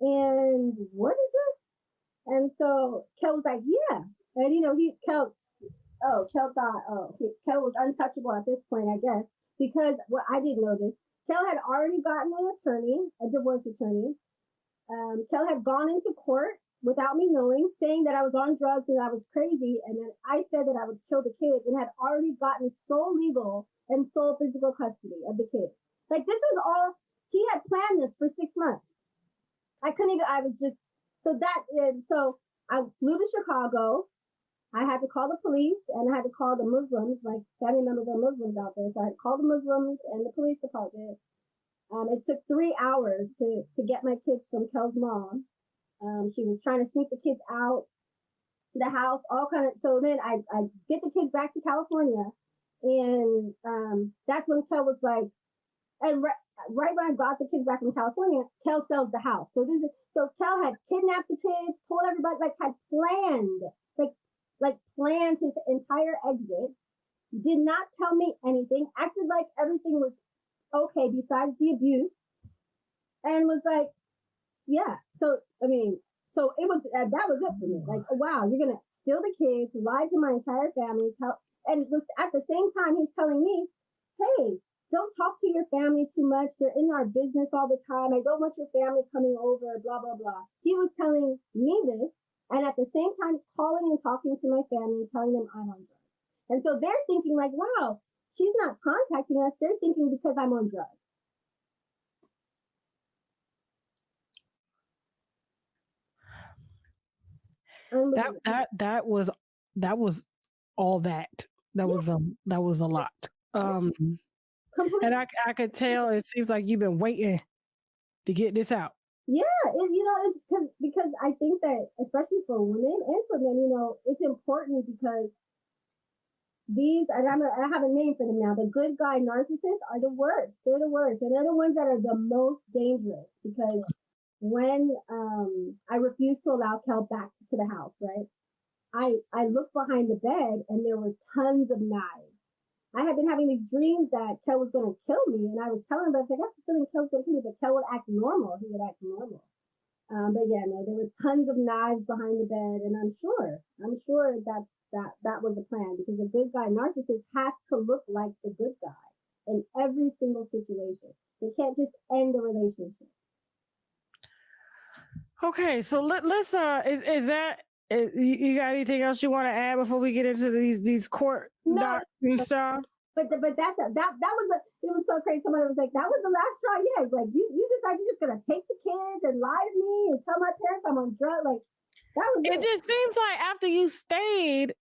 And what is this? And so Kel was like, yeah. And Kel thought, Kel was untouchable at this point, I guess, because I didn't know this. Kel had already gotten an attorney, a divorce attorney. Kel had gone into court without me knowing, saying that I was on drugs and I was crazy, and then I said that I would kill the kids, and had already gotten sole legal and sole physical custody of the kids. Like, this was all, he had planned this for 6 months. So I flew to Chicago. I had to call the police, and I had to call the Muslims, like family members are Muslims out there. So I had to call the Muslims and the police department. It took 3 hours to get my kids from Kel's mom. She was trying to sneak the kids out the house, so then I get the kids back to California, and that's when Kel was like, and right when I got the kids back from California, Kel sells the house. So Kel had kidnapped the kids, told everybody, had planned, planned his entire exit, did not tell me anything, acted like everything was okay besides the abuse, and was like, yeah. So it was, that was it for me. Like, wow, you're going to steal the kids, lie to my entire family, and was at the same time, he's telling me, hey, don't talk to your family too much. They're in our business all the time. I don't want your family coming over, blah, blah, blah. He was telling me this, and at the same time, calling and talking to my family, telling them I'm on drugs. And so they're thinking like, wow, she's not contacting us. They're thinking because I'm on drugs. That was all that. That was a lot. And I could tell it seems like you've been waiting to get this out. Yeah, it's because I think that especially for women and for men, it's important because I have a name for them now. The good guy narcissists are the worst. They're the worst, and they're the ones that are the most dangerous because when I refused to allow Kel back to the house, right? I looked behind the bed and there were tons of knives. I had been having these dreams that Kel was going to kill me, and I was telling him, I was like, I have a feeling Kel's going to kill me, but Kel would act normal. He would act normal. But yeah, no, there were tons of knives behind the bed, and I'm sure that was the plan, because a good guy narcissist has to look like the good guy in every single situation. They can't just end a relationship. Okay, so let's you got anything else you want to add before we get into these court docs and stuff? But that was it was so crazy. Somebody was like, that was the last straw. Yeah, it's like you decide you're just gonna take the kids and lie to me and tell my parents I'm on drugs. Like that was it. Just seems like after you stayed,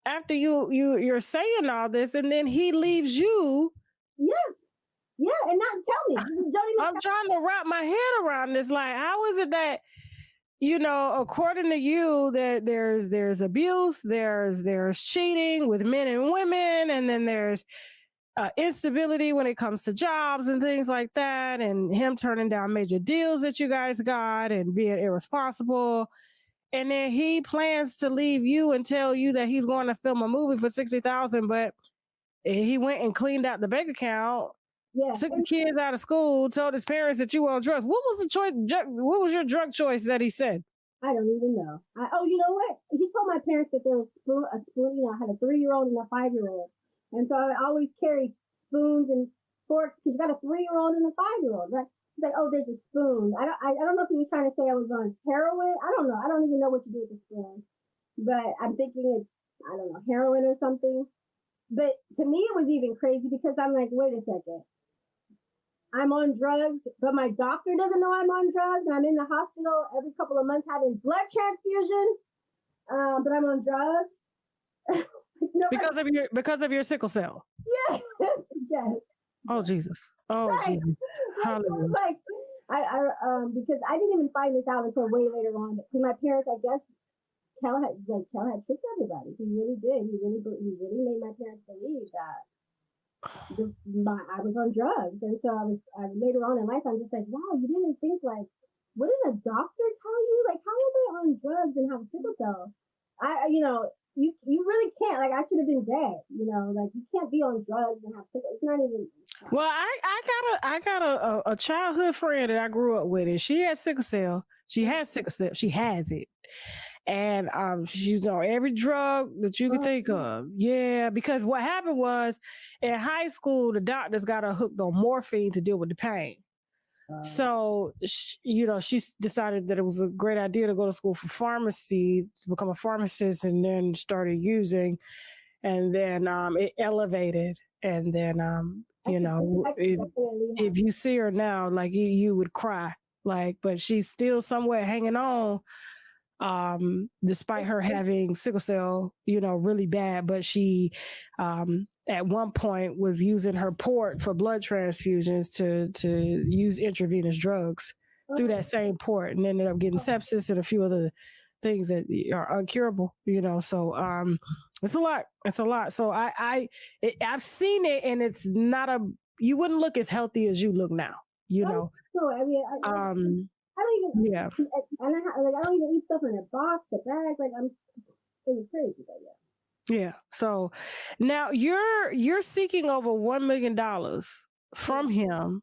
after you're saying all this, and then he leaves you. Yeah, and not tell me. Don't even I'm trying to wrap my head around this. Like, how is it that, according to you, that there's abuse, there's cheating with men and women, and then there's instability when it comes to jobs and things like that, and him turning down major deals that you guys got and being irresponsible. And then he plans to leave you and tell you that he's going to film a movie for $60,000, but he went and cleaned out the bank account. Yeah. Took the kids out of school, told his parents that you were on drugs. What was the choice? What was your drug choice that he said? I don't even know. You know what? He told my parents that there was a spoon. I had a 3-year-old and a 5-year-old, and so I always carry spoons and forks because you got a 3-year-old and a 5-year-old, right? He's like, oh, there's a spoon. I don't know if he was trying to say I was on heroin. I don't know. I don't even know what you do with the spoon, but I'm thinking it's, I don't know, heroin or something. But to me, it was even crazy because I'm like, wait a second. I'm on drugs, but my doctor doesn't know I'm on drugs, and I'm in the hospital every couple of months having blood transfusions. But I'm on drugs because of your sickle cell. Yes, yes. Oh Jesus! Oh right. Jesus! Hallelujah! Like because I didn't even find this out until way later on. Because my parents, I guess, Kel had tricked everybody. He really did. He really made my parents believe that. I was on drugs, and so I later on in life I'm just like, wow, you didn't think, like, what did a doctor tell you? Like, how am I on drugs and have sickle cell? You really can't. Like, I should have been dead. Like, you can't be on drugs and have sickle. It's not even. Well, I got a childhood friend that I grew up with, and she had sickle cell. She has sickle cell. She has it. And she's on every drug that you could think of. Yeah, because what happened was in high school, the doctors got her hooked on morphine to deal with the pain. So, she decided that it was a great idea to go to school for pharmacy, to become a pharmacist, and then started using. And then it elevated. And then, if you see her now, like you would cry. Like, but she's still somewhere hanging on. Despite her having sickle cell, really bad, but she at one point was using her port for blood transfusions to use intravenous drugs through that same port, and ended up getting sepsis and a few other things that are uncurable, so it's a lot. So I've seen it, and it's not you wouldn't look as healthy as you look now, No, I mean, I don't even. Yeah. And I don't even eat stuff in a box, a bag. Like it was crazy, but yeah. Yeah. So now you're seeking over $1 million from him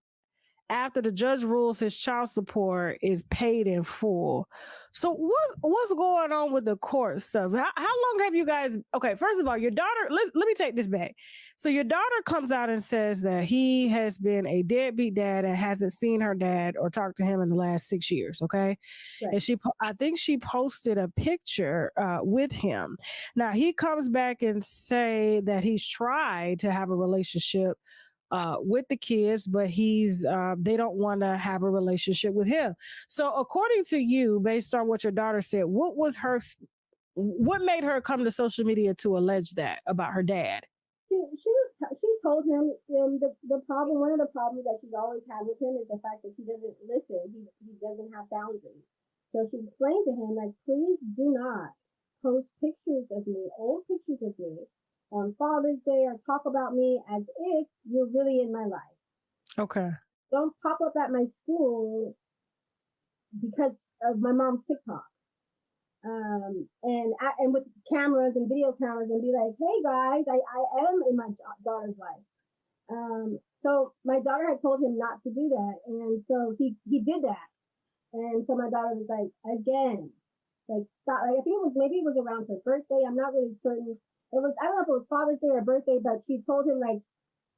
after the judge rules his child support is paid in full. So what's going on with the court stuff? How long have you guys? Okay, first of all, your daughter. Let me take this back. So your daughter comes out and says that he has been a deadbeat dad and hasn't seen her dad or talked to him in the last 6 years. Okay, right. And I think she posted a picture with him. Now he comes back and say that he's tried to have a relationship with the kids, but they don't want to have a relationship with him. So according to you, based on what your daughter said, what made her come to social media to allege that about her dad? She told him the problem. One of the problems that she's always had with him is the fact that he doesn't listen. He doesn't have boundaries. So she explained to him, like, please do not post pictures of me, old pictures of me, on Father's Day, or talk about me as if you're really in my life. Okay. Don't pop up at my school because of my mom's TikTok. And with cameras and video cameras, and be like, hey guys, I am in my daughter's life. So my daughter had told him not to do that, and so he did that. And so my daughter was like, again, like, stop. Like, I think maybe it was around her birthday. I'm not really certain. I don't know if it was Father's Day or birthday, but she told him, like,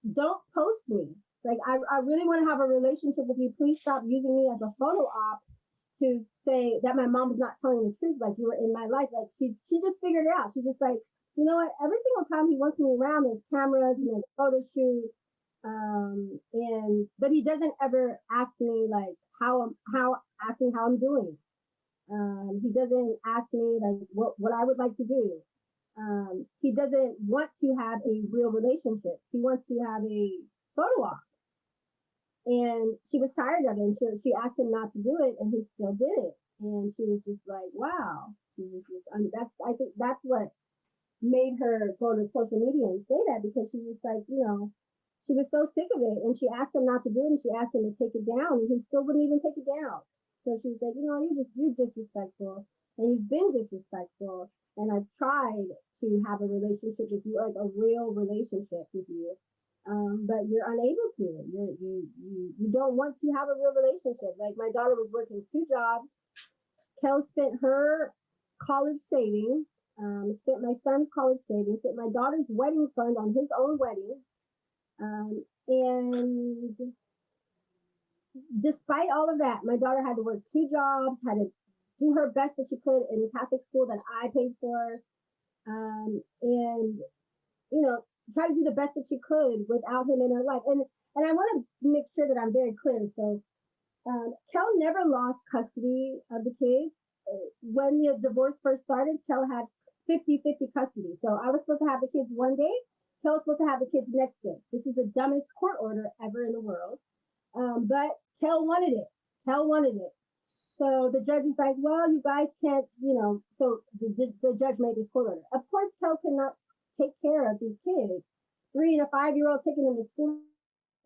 don't post me. Like, I really want to have a relationship with you. Please stop using me as a photo op to say that my mom was not telling the truth. Like, you were in my life. Like, she just figured it out. She's just like, you know what? Every single time he wants me around, there's cameras and there's photo shoot. But he doesn't ever ask me like how I'm doing. He doesn't ask me like what I would like to do. He doesn't want to have a real relationship. He wants to have a photo op. And she was tired of it. And she asked him not to do it, and he still did it. And she was just like, wow. I think that's what made her go to social media and say that, because she was like, you know, she was so sick of it. And she asked him not to do it, and she asked him to take it down, and he still wouldn't even take it down. So she was like, you know, you're disrespectful, and you've been disrespectful, and I've tried to have a relationship with you, like a real relationship with you, but you're unable to. You don't want to have a real relationship. Like, my daughter was working 2 jobs. Kel spent her college savings, spent my son's college savings, spent my daughter's wedding fund on his own wedding, and despite all of that, my daughter had to work 2 jobs, had to do her best that she could in Catholic school that I paid for, and, you know, try to do the best that she could without him in her life. And I want to make sure that I'm very clear. So Kel never lost custody of the kids. When the divorce first started, Kel had 50-50 custody. So I was supposed to have the kids one day. Kel was supposed to have the kids next day. This is the dumbest court order ever in the world. But Kel wanted it. So the judge is like, well, you guys can't, you know, so the judge made this court order. Of course, Kel cannot take care of these kids. 3 and a 5-year-old taking them to school,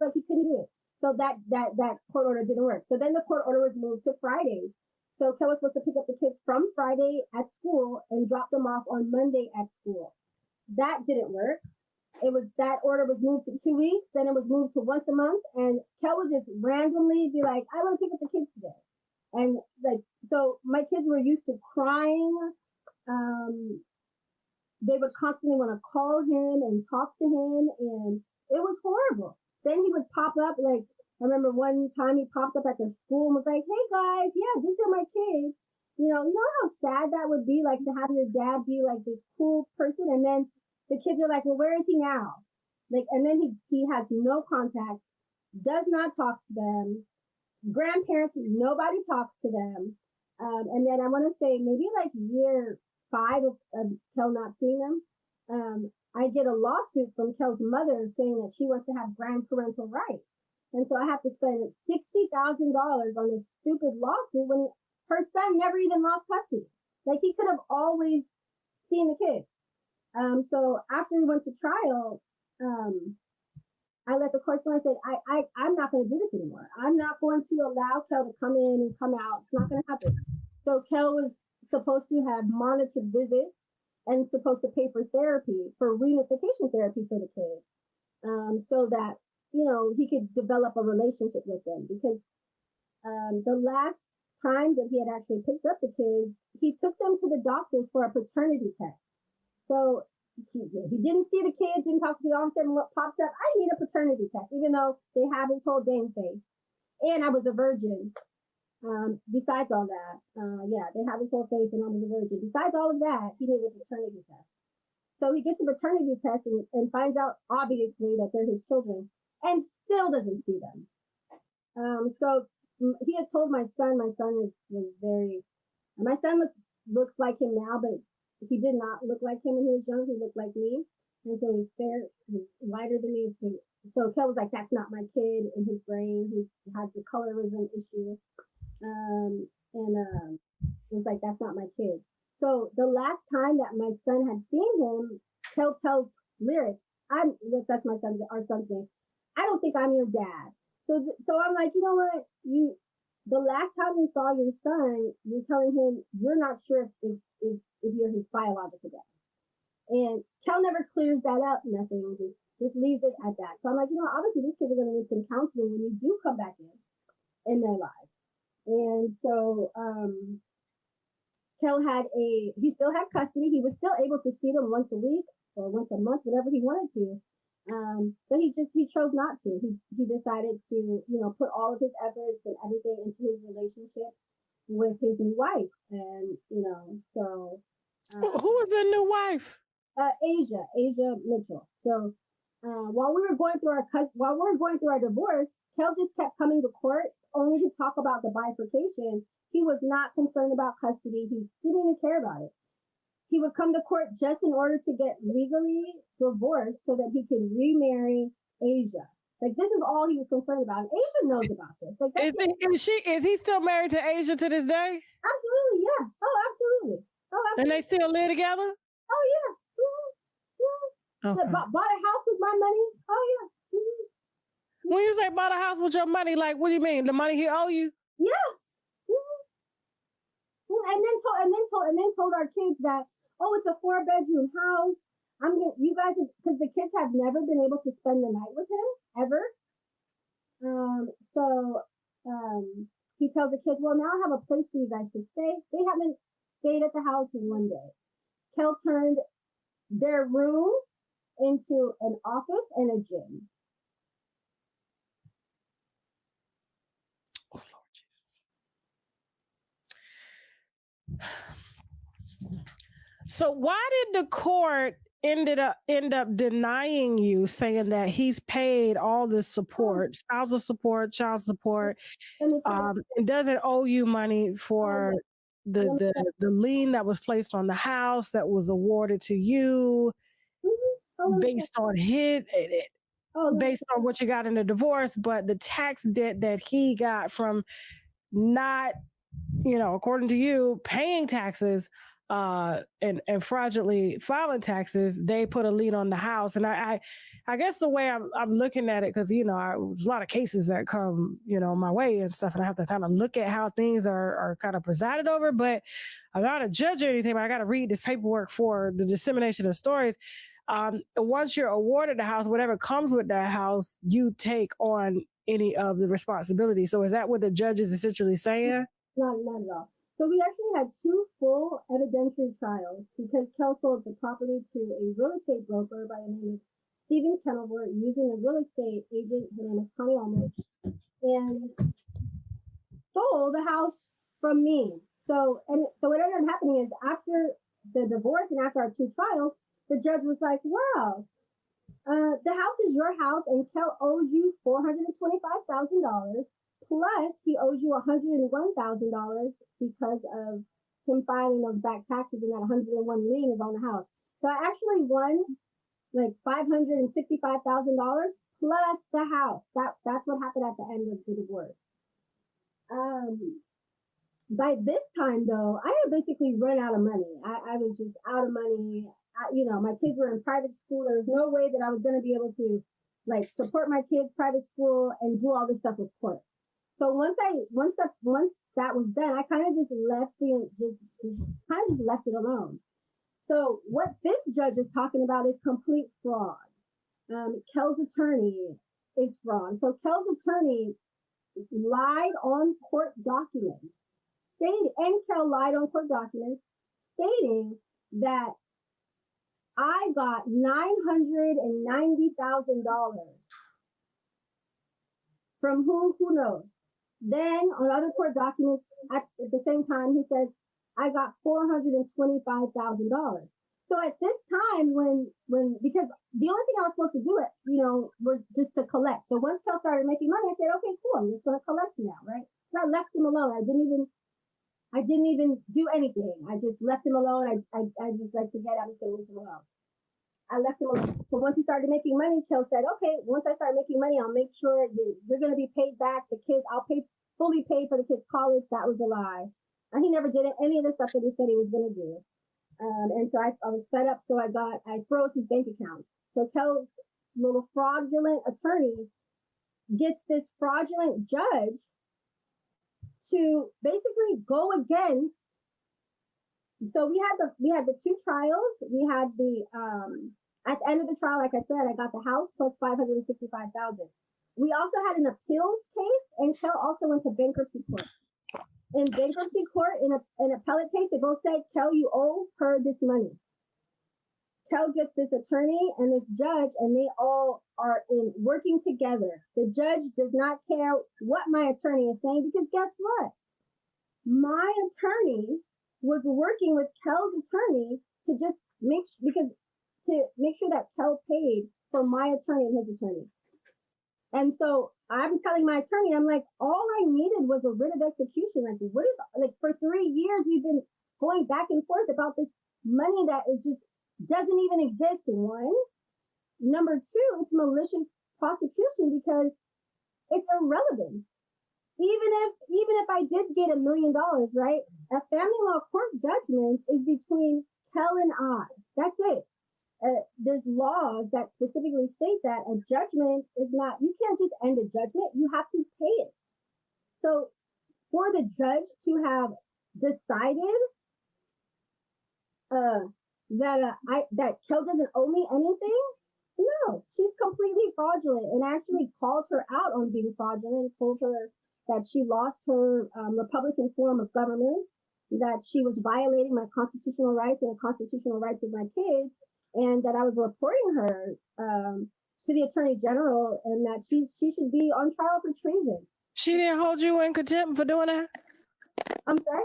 like he couldn't do it. So that court order didn't work. So then the court order was moved to Fridays. So Kel was supposed to pick up the kids from Friday at school and drop them off on Monday at school. That didn't work. That order was moved to 2 weeks, then it was moved to once a month, and Kel would just randomly be like, I want to pick up the kids today. And like, so my kids were used to crying. They would constantly want to call him and talk to him, and it was horrible. Then he would pop up, like, I remember one time he popped up at their school and was like, hey guys, yeah, these are my kids. You know how sad that would be, like, to have your dad be like this cool person, and then the kids are like, well, where is he now? Like, and then he has no contact, does not talk to them. Grandparents, nobody talks to them. And then I want to say maybe like year 5 of Kel not seeing them, I get a lawsuit from Kel's mother saying that she wants to have grandparental rights. And so I have to spend $60,000 on this stupid lawsuit when her son never even lost custody. Like, he could have always seen the kids. So after we went to trial, I let the court know. I said, I'm not going to do this anymore. I'm not going to allow Kel to come in and come out. It's not going to happen. So Kel was supposed to have monitored visits and supposed to pay for therapy, for reunification therapy for the kids, so that, you know, he could develop a relationship with them. Because the last time that he had actually picked up the kids, he took them to the doctors for a paternity test. So he didn't see the kids, didn't talk to the all of a sudden what pops up, I need a paternity test, even though they have his whole dang face. And I was a virgin. Besides all that, they have his whole face and I was a virgin. Besides all of that, he needed a paternity test. So he gets a paternity test and finds out, obviously, that they're his children and still doesn't see them. So he had told my son was very, my son looks like him now, but he did not look like him when he was young. He looked like me. And so he's fair, he's lighter than me. So Kel was like, that's not my kid in his brain. He has the colorism issue. It was like, that's not my kid. So the last time that my son had seen him, Kel tells Lyric, that's my son, our son's name, I don't think I'm your dad. So I'm like, you know what? The last time you saw your son, you're telling him you're not sure if you're his biological dad. And Kel never clears that up, nothing, just leaves it at that. So I'm like, you know, obviously these kids are going to need some counseling when you do come back in their lives. And so Kel he still had custody. He was still able to see them once a week or once a month, whatever he wanted to. But he chose not to. He decided to, put all of his efforts and everything into his relationship with his new wife. And, so. Who was the new wife? Asia Mitchell. So while we were going through our divorce, Kel just kept coming to court only to talk about the bifurcation. He was not concerned about custody. He didn't even care about it. He would come to court just in order to get legally divorced so that he could remarry Asia. Like, this is all he was concerned about. And Asia knows about this. Like, is he still married to Asia to this day? Absolutely, yeah. Oh, absolutely. And they still live together? Oh, yeah. Mm-hmm. Okay. Bought a house with my money? Oh, yeah. Mm-hmm. When you say bought a house with your money, like, what do you mean? The money he owe you? Yeah. And then told our kids that, oh, it's a 4-bedroom house. You guys, because the kids have never been able to spend the night with him ever. So he tells the kids, well, now I have a place for you guys to stay. They haven't stayed at the house in one day. Kel turned their room into an office and a gym. Oh, Lord Jesus. So why did the court end up denying you, saying that he's paid all the support, spousal support, child support, and doesn't owe you money for the lien that was placed on the house that was awarded to you based on based on what you got in the divorce, but the tax debt that he got from not, according to you, paying taxes and fraudulently filing taxes, they put a lien on the house. And I guess the way I'm looking at it, because there's a lot of cases that come my way and stuff, and I have to kind of look at how things are kind of presided over. But I'm not a judge or anything, but I got to read this paperwork for the dissemination of stories. Once you're awarded the house, whatever comes with that house, you take on any of the responsibility. So is that what the judge is essentially saying? Not at all. So we actually had 2 full evidentiary trials because Kel sold the property to a real estate broker by the name of Stephen Kenilworth using a real estate agent, her name is Connie Almond, and stole the house from me. So what ended up happening is after the divorce and after our 2 trials, the judge was like, wow, the house is your house and Kel owes you $425,000. Plus, he owes you $101,000 because of him filing those back taxes, and that 101 lien is on the house. So I actually won like $565,000 plus the house. That's what happened at the end of the divorce. By this time, though, I had basically run out of money. I was just out of money. My kids were in private school. There was no way that I was going to be able to support my kids' private school and do all this stuff with court. So once that was done, I kind of just left it alone. So what this judge is talking about is complete fraud. Kel's attorney is fraud. So Kel's attorney lied on court documents, Kel lied on court documents, stating that I got $990,000 from who knows. Then on other court documents, at the same time, he says, I got $425,000. So at this time, because the only thing I was supposed to do was just to collect. So once Kel started making money, I said, okay, cool, I'm just going to collect now, right? So I left him alone. I didn't even do anything. I just left him alone. I just forget, I'm just going to leave him alone. I left him alone. So once he started making money, Kel said, okay, once I start making money, I'll make sure you're going to be paid back. The kids, I'll fully pay for the kids' college. That was a lie. And he never did any of the stuff that he said he was going to do. And so I was fed up. So I froze his bank account. So Kel's little fraudulent attorney gets this fraudulent judge to basically go against. So we had the 2 trials. We had at the end of the trial, like I said, I got the house plus $565,000. We also had an appeals case, and Kel also went to bankruptcy court. in bankruptcy court in an appellate case, they both said, Kel, you owe her this money. Kel gets this attorney and this judge, and they all are working together. The judge does not care what my attorney is saying, because guess what? My attorney was working with Kel's attorney to just make sure that Kel paid for my attorney and his attorney. And so I'm telling my attorney, I'm like, all I needed was a writ of execution. Like, for 3 years, we've been going back and forth about this money that is just doesn't even exist. One. Number two, it's malicious prosecution because it's irrelevant. Even if I did get $1 million, right? A family law court judgment is between Kel and I. That's it. There's laws that specifically state that a judgment is not, you can't just end a judgment, you have to pay it. So for the judge to have decided that Kel doesn't owe me anything, no, she's completely fraudulent, and actually called her out on being fraudulent, told her that she lost her Republican form of government, that she was violating my constitutional rights and the constitutional rights of my kids, and that I was reporting her to the Attorney General, and that she should be on trial for treason. She didn't hold you in contempt for doing that? I'm sorry?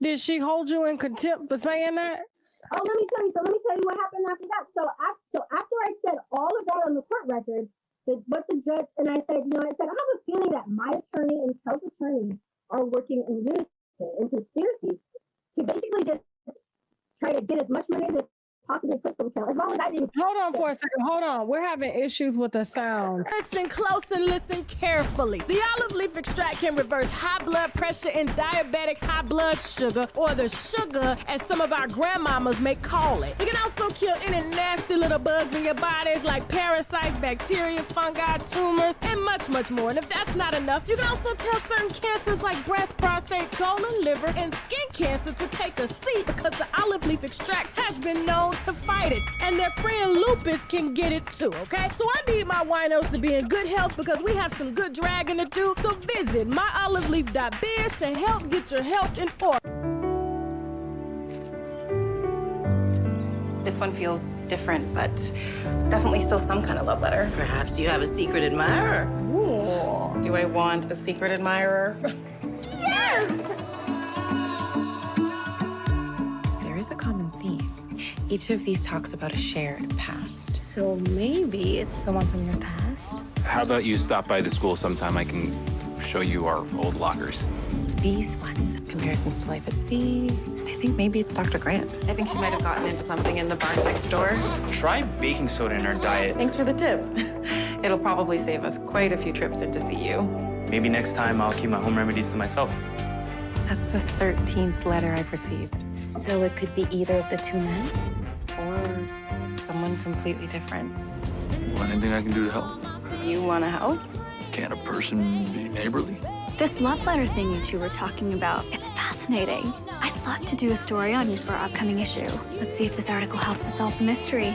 Did she hold you in contempt for saying that? Oh, let me tell you what happened after that. So after I said all of that on the court record, what the judge, and I said, I have a feeling that my attorney and Kel's attorney are working in unison, in conspiracy, to basically just try to get as much money as possibly put from Kel. As long as I didn't. Hold on for a second. Hold on. We're having issues with the sound. Listen close and listen carefully. The olive leaf extract can reverse high blood pressure and diabetic high blood sugar, or the sugar, as some of our grandmamas may call it. It can also kill any nasty little bugs in your bodies, like parasites, bacteria, fungi, tumors, and much, much more. And if that's not enough, you can also tell certain cancers like breast, prostate, colon, liver, and skin cancer to take a seat, because the olive leaf extract has been known to fight it, and their friend lupus can get it too, okay? So I need my winos to be in good health, because we have some good dragging to do. So visit myoliveleaf.biz to help get your health in order. This one feels different, but it's definitely still some kind of love letter. Perhaps you have a secret admirer. Ooh. Do I want a secret admirer? Yes! There is a common theme. Each of these talks about a shared past. So maybe it's someone from your past? How about you stop by the school sometime? I can show you our old lockers. These ones, comparisons to life at sea. I think maybe it's Dr. Grant. I think she might have gotten into something in the bar next door. Try baking soda in our diet. Thanks for the tip. It'll probably save us quite a few trips in to see you. Maybe next time I'll keep my home remedies to myself. That's the 13th letter I've received. So it could be either of the two men? Or someone completely different. Want anything I can do to help? You want to help? Can't a person be neighborly? This love letter thing you two were talking about, it's fascinating. I'd love to do a story on you for our upcoming issue. Let's see if this article helps us solve the mystery.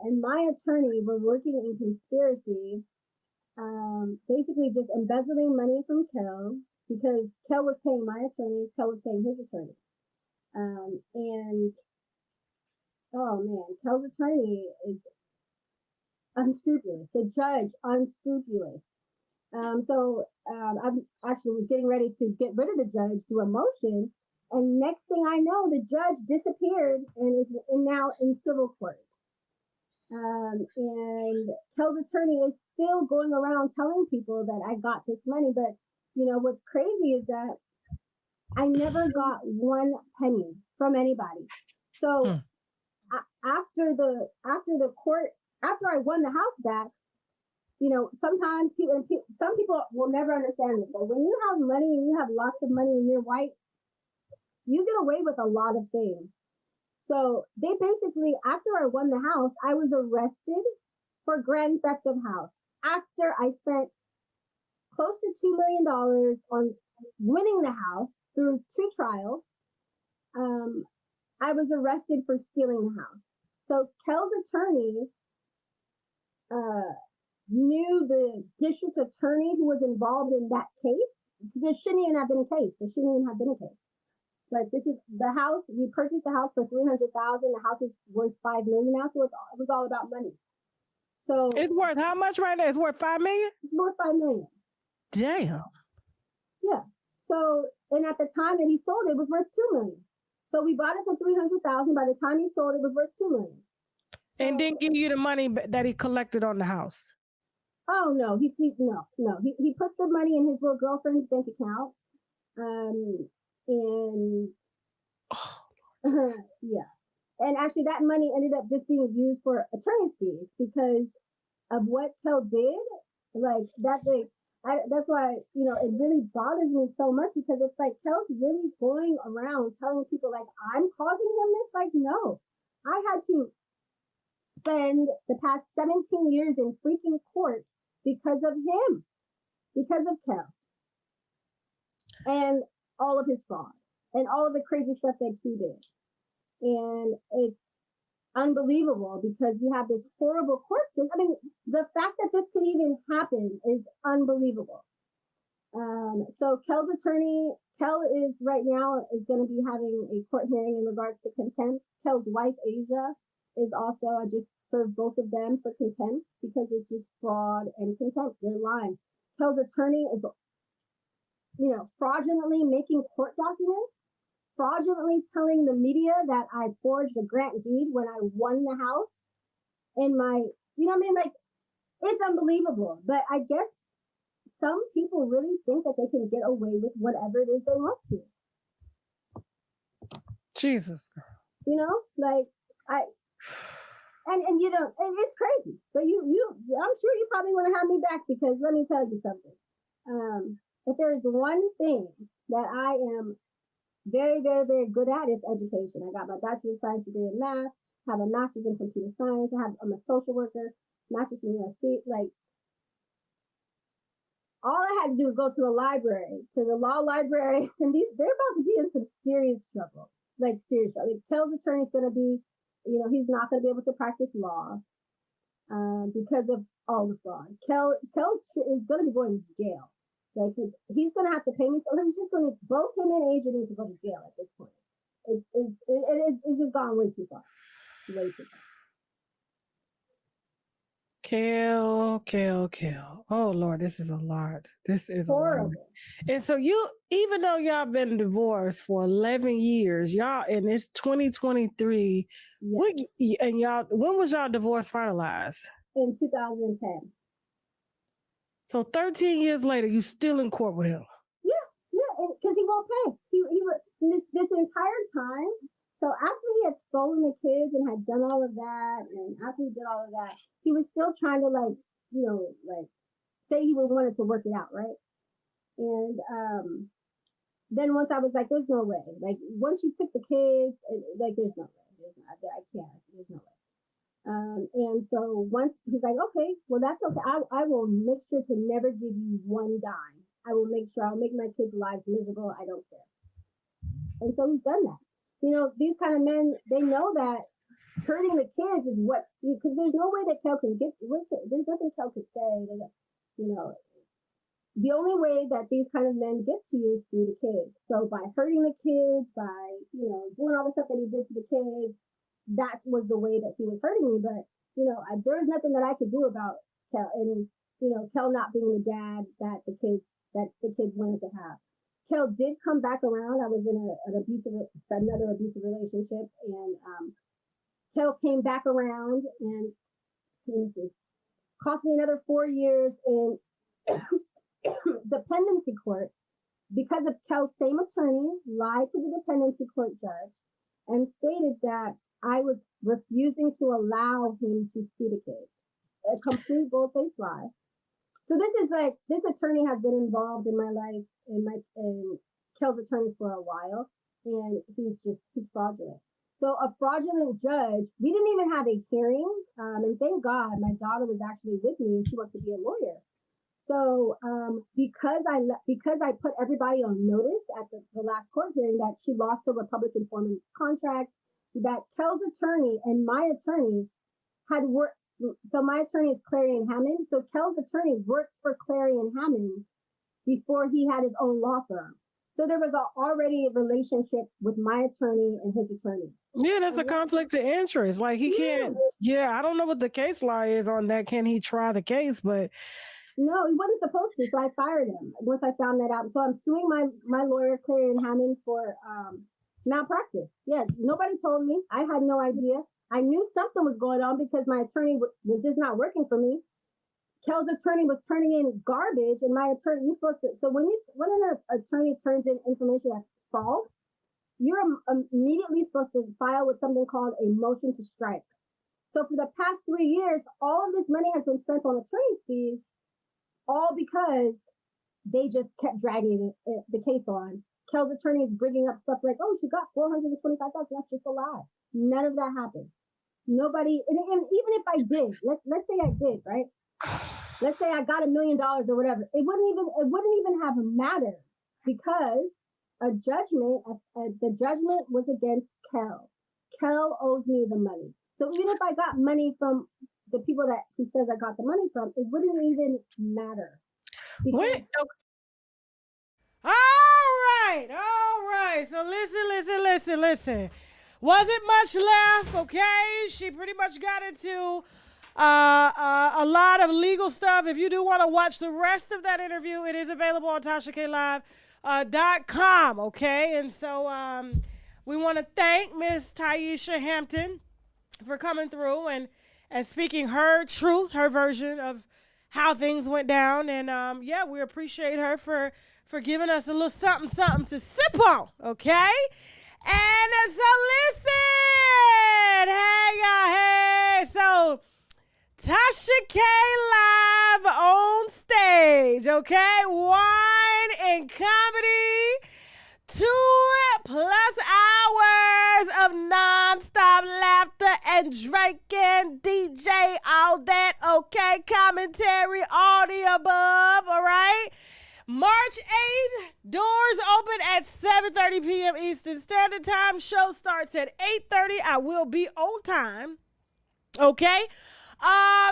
And my attorney were working in conspiracy, basically just embezzling money from Kel, because Kel was paying my attorney, Kel was paying his attorney. And, oh man, Kel's attorney is unscrupulous. The judge, unscrupulous. So I'm actually getting ready to get rid of the judge through a motion. And next thing I know, the judge disappeared and is now in civil court. And Kel's attorney is still going around telling people that I got this money. But, what's crazy is that I never got 1 penny from anybody. So after I won the house back, sometimes some people will never understand this, but when you have money and you have lots of money and you're white, you get away with a lot of things. So they basically, after I won the house, I was arrested for grand theft of house. After I spent close to $2 million on winning the house through 2 trials, I was arrested for stealing the house. So Kel's attorney knew the district attorney who was involved in that case. There shouldn't even have been a case. There shouldn't even have been a case. But this is the house. We purchased the house for $300,000. The house is worth $5 million now. So it was all about money. So it's worth how much right now? It's worth $5 million? It's worth $5 million. Damn. Yeah. So, and at the time that he sold it was worth $2 million. So we bought it for $300,000. By the time he sold it was worth $2 million. And didn't give you the money that he collected on the house. Oh no, he put the money in his little girlfriend's bank account. Yeah. And actually that money ended up just being used for attorney's fees because of what Kel did. Like that's why, you know, it really bothers me so much because it's like Kel's really going around telling people like I'm causing him this. Like, no, I had to spend the past 17 years in freaking court because of him, because of Kel and all of his fraud and all of the crazy stuff that he did. And it's unbelievable because we have this horrible court system. I mean, the fact that this could even happen is unbelievable. So Kel's attorney, Kel is right now is going to be having a court hearing in regards to contempt. Kel's wife, Asia, is also, I just served both of them for contempt because it's just fraud and contempt. They're lying. Kel's attorney is, you know, fraudulently making court documents, fraudulently telling the media that I forged a grant deed when I won the house in my, you know what I mean? Like, it's unbelievable. But I guess some people really think that they can get away with whatever it is they want to. Jesus. You know, like, and you know, it's crazy. But I'm sure you probably want to have me back because let me tell you something. If there is one thing that I am very, very, very good at, it's education. I got my bachelor's of science degree in math, have a master's in computer science, I'm a social worker, master's in USC. Like, all I had to do was go to the library, to the law library, and they're about to be in some serious trouble. Like, serious trouble. Like, Kel's attorney's going to be, you know, he's not going to be able to practice law because of all the fraud. Kel is going to be going to jail. Like, he's going to have to pay me. So he's just going to, both him and Asia need to go to jail at this point. It's just gone way too far. Way too far. Kel. Oh Lord, this is a lot. This is horrible. A lot. And so even though y'all been divorced for 11 years, y'all, and it's 2023, yeah. When was y'all divorce finalized? In 2010. So 13 years later, you still in court with him? Yeah, because he won't pay. He this entire time. So after he had stolen the kids and had done all of that, and after he did all of that, he was still trying to, like, you know, like, say he wanted to work it out, right? And then once I was like, there's no way. Like, once you took the kids, like, there's no way. I can't. There's no way. And so once he's like, okay, well, that's okay. I will make sure to never give you one dime. I'll make my kids' lives miserable. I don't care. And so he's done that. You know, these kind of men, they know that hurting the kids is what, because there's no way that Kel can get with it. There's nothing Kel could say. You know, the only way that these kind of men get to you is through the kids. So by hurting the kids, by, you know, doing all the stuff that he did to the kids, that was the way that he was hurting me. But, you know, there was nothing that I could do about Kel and, you know, Kel not being the dad that the kids wanted to have. Kel did come back around. I was in another abusive relationship, and Kel came back around, and it cost me another 4 years in dependency court because of Kel's same attorney lied to the dependency court judge and stated that I was refusing to allow him to see the kids. A complete bold-faced lie. So this attorney has been involved in my life, in Kel's attorney for a while, and he's fraudulent. So a fraudulent judge, we didn't even have a hearing, and thank God my daughter was actually with me and she wants to be a lawyer. So because I put everybody on notice at the last court hearing that she lost her Republican foreman contract, that Kel's attorney and my attorney had worked. So my attorney is Clary and Hammond. So Kel's attorney worked for Clary and Hammond before he had his own law firm. So there was already a relationship with my attorney and his attorney. Yeah, that's a conflict of interest. Like he can't. Yeah, I don't know what the case law is on that. Can he try the case? But no, he wasn't supposed to. So I fired him once I found that out. So I'm suing my lawyer Clary and Hammond for malpractice. Yeah, nobody told me. I had no idea. I knew something was going on because my attorney was just not working for me. Kel's attorney was turning in garbage, and my attorney, you're supposed to. So when an attorney turns in information that's false, you're immediately supposed to file with something called a motion to strike. So for the past 3 years, all of this money has been spent on attorney fees, all because they just kept dragging the case on. Kel's attorney is bringing up stuff like, "Oh, she got $425,000. That's just a lie." None of that happened. Nobody, and even if I did, let's say I did, right? Let's say I got $1 million or whatever. It wouldn't even have mattered because the judgment was against Kel. Kel owes me the money. So even if I got money from the people that he says I got the money from, it wouldn't even matter. Wait. All right. So listen. Wasn't much left, okay? She pretty much got into a lot of legal stuff. If you do want to watch the rest of that interview, it is available on TashaKLive.com, okay? And so we want to thank Miss Taisha Hampton for coming through and speaking her truth, her version of how things went down. And yeah, we appreciate her for giving us a little something to sip on, okay? And so listen, hey y'all, hey, so TashaK Live on stage, okay? Wine and comedy, 2+ hours of nonstop laughter and drinking, DJ, all that, okay? Commentary, all the above, all right? March 8th, doors open at 7:30 p.m. Eastern Standard Time. Show starts at 8:30. I will be on time, okay?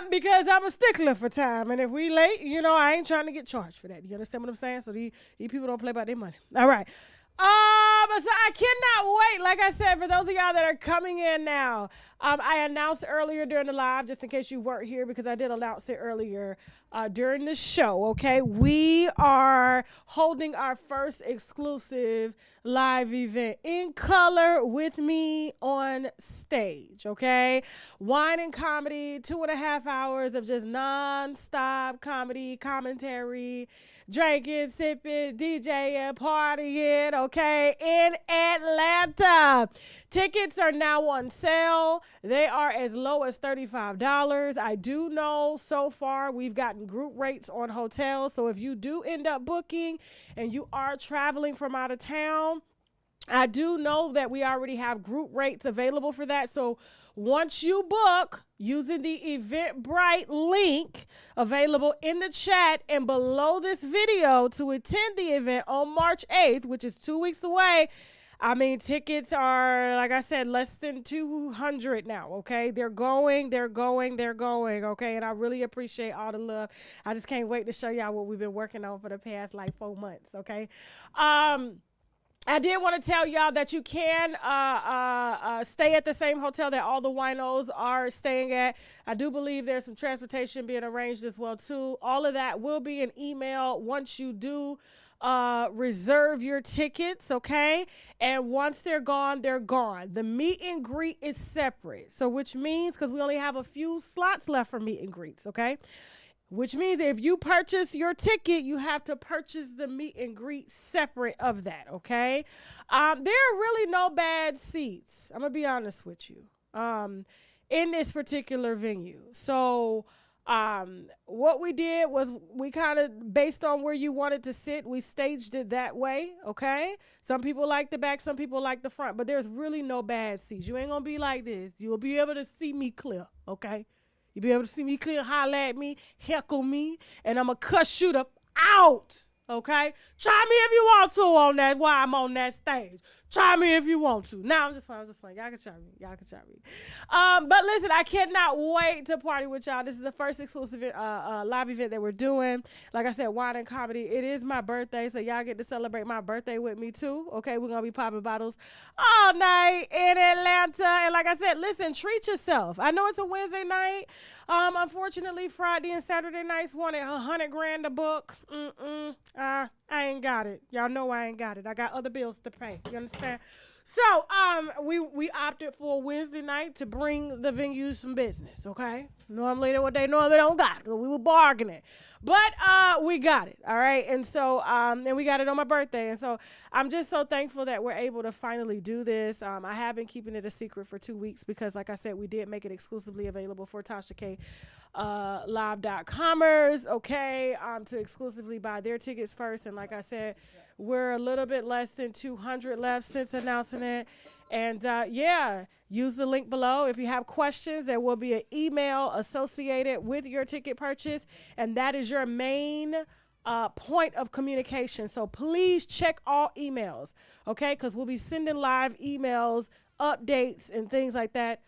Because I'm a stickler for time. And if we late, I ain't trying to get charged for that. You understand what I'm saying? So these people don't play about their money. All right. So I cannot wait. Like I said, for those of y'all that are coming in now, I announced earlier during the live, just in case you weren't here, because I did announce it earlier during the show, okay? We are holding our first exclusive live event in color with me on stage, okay? Wine and comedy, 2.5 hours of just non-stop comedy, commentary, drinking, sipping, DJing, partying, okay, in Atlanta. Tickets are now on sale. They are as low as $35. I do know so far we've gotten group rates on hotels. So if you do end up booking and you are traveling from out of town, I do know that we already have group rates available for that. So once you book using the Eventbrite link available in the chat and below this video to attend the event on March 8th, which is 2 weeks away, I mean, tickets are, like I said, less than 200 now, okay? They're going, okay? And I really appreciate all the love. I just can't wait to show y'all what we've been working on for the past, 4 months, okay? I did want to tell y'all that you can stay at the same hotel that all the winos are staying at. I do believe there's some transportation being arranged as well, too. All of that will be an email once you do reserve your tickets, okay? And once they're gone, they're gone. The meet and greet is separate. So which means, because we only have a few slots left for meet and greets, okay? Which means if you purchase your ticket, you have to purchase the meet and greet separate of that, okay? There are really no bad seats, I'm going to be honest with you, in this particular venue. So what we did was we kind of, based on where you wanted to sit, we staged it that way, okay? Some people like the back, some people like the front, but there's really no bad seats. You ain't going to be like this. You'll be able to see me clear, okay? You'll be able to see me clear, holler at me, heckle me, and I'm going to cuss you the out, okay? Try me if you want to on that while I'm on that stage. Try me if you want to. Now I'm just like, y'all can try me. But listen, I cannot wait to party with y'all. This is the first exclusive live event that we're doing. Like I said, wine and comedy. It is my birthday, so y'all get to celebrate my birthday with me too. Okay, we're gonna be popping bottles all night in Atlanta. And like I said, listen, treat yourself. I know it's a Wednesday night. Unfortunately, Friday and Saturday nights wanted $100,000 a book. I ain't got it. Y'all know I ain't got it. I got other bills to pay. You understand? So, we opted for Wednesday night to bring the venue some business, okay? Normally, what they normally don't got. So we were bargaining. But we got it, all right? And so, and we got it on my birthday. And so, I'm just so thankful that we're able to finally do this. I have been keeping it a secret for 2 weeks because, like I said, we did make it exclusively available for TashaK live.comers, okay, to exclusively buy their tickets first. And like I said, we're a little bit less than 200 left since announcing it. And yeah, use the link below. If you have questions, there will be an email associated with your ticket purchase, and that is your main point of communication. So please check all emails, okay, because we'll be sending live emails, updates, and things like that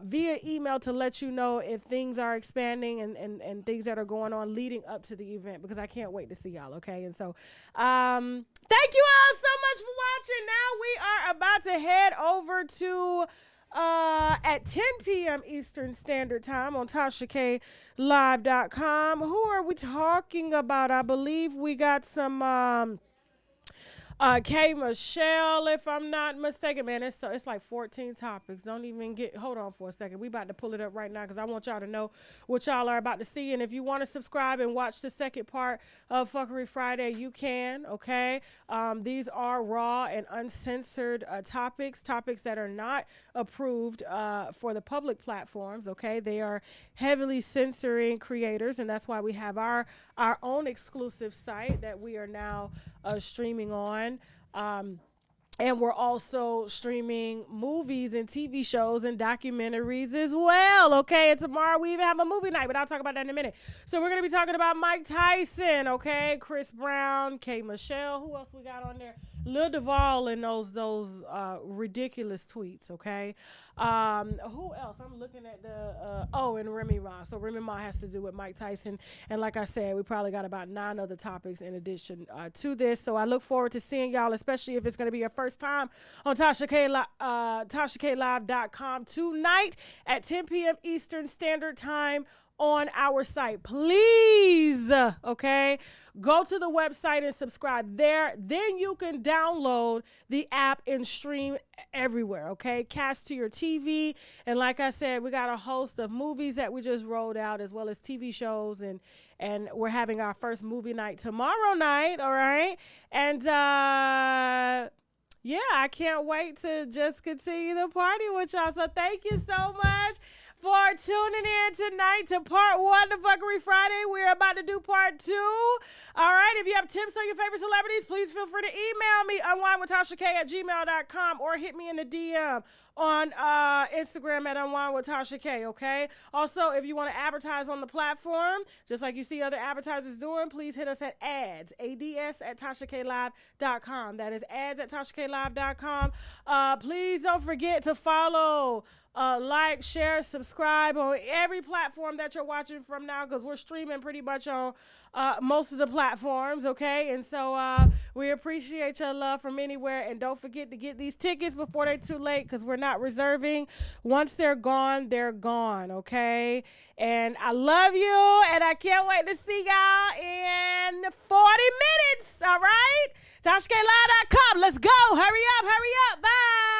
via email to let you know if things are expanding and things that are going on leading up to the event, because I can't wait to see y'all, okay? And so thank you all so much for watching. Now we are about to head over to at 10 p.m. Eastern Standard Time on TashaKLive.com. Who are we talking about? I believe we got some K Michelle, if I'm not mistaken. Man, it's like 14 topics. Don't even hold on for a second. We about to pull it up right now because I want y'all to know what y'all are about to see. And if you want to subscribe and watch the second part of Fuckery Friday, you can, okay? These are raw and uncensored topics that are not approved for the public platforms, okay? They are heavily censoring creators, and that's why we have our own exclusive site that we are now streaming on. And we're also streaming movies and TV shows and documentaries as well, okay? And tomorrow we even have a movie night, but I'll talk about that in a minute. So we're going to be talking about Mike Tyson, okay? Chris Brown, K Michelle. Who else we got on there? Lil Duval and those ridiculous tweets, okay? Who else? I'm looking at the and Remy Ma. So Remy Ma has to do with Mike Tyson, and like I said, we probably got about 9 other topics in addition to this. So I look forward to seeing y'all, especially if it's going to be your first time on TashaKLive.com tonight at 10 p.m. Eastern Standard Time on our site. Please, okay, go to the website and subscribe there. Then you can download the app and stream everywhere, okay? Cast to your TV. And like I said, we got a host of movies that we just rolled out, as well as TV shows, and we're having our first movie night tomorrow night, all right? And yeah, I can't wait to just continue the party with y'all. So thank you so much for tuning in tonight to part 1 of Fuckery Friday. We're about to do part 2. All right, if you have tips on your favorite celebrities, please feel free to email me, unwinewithtashak@gmail.com, or hit me in the DM on Instagram at unwinewithtashak, okay? Also, if you want to advertise on the platform, just like you see other advertisers doing, please hit us at ads, at TashaKLive.com. That is ads at TashaKLive.com. Please don't forget to follow, like, share, subscribe on every platform that you're watching from now, because we're streaming pretty much on most of the platforms, okay? And so we appreciate your love from anywhere. And don't forget to get these tickets before they're too late, because we're not reserving. Once they're gone, okay? And I love you, and I can't wait to see y'all in 40 minutes, all right? TashaKLive.com. Let's go. Hurry up. Bye.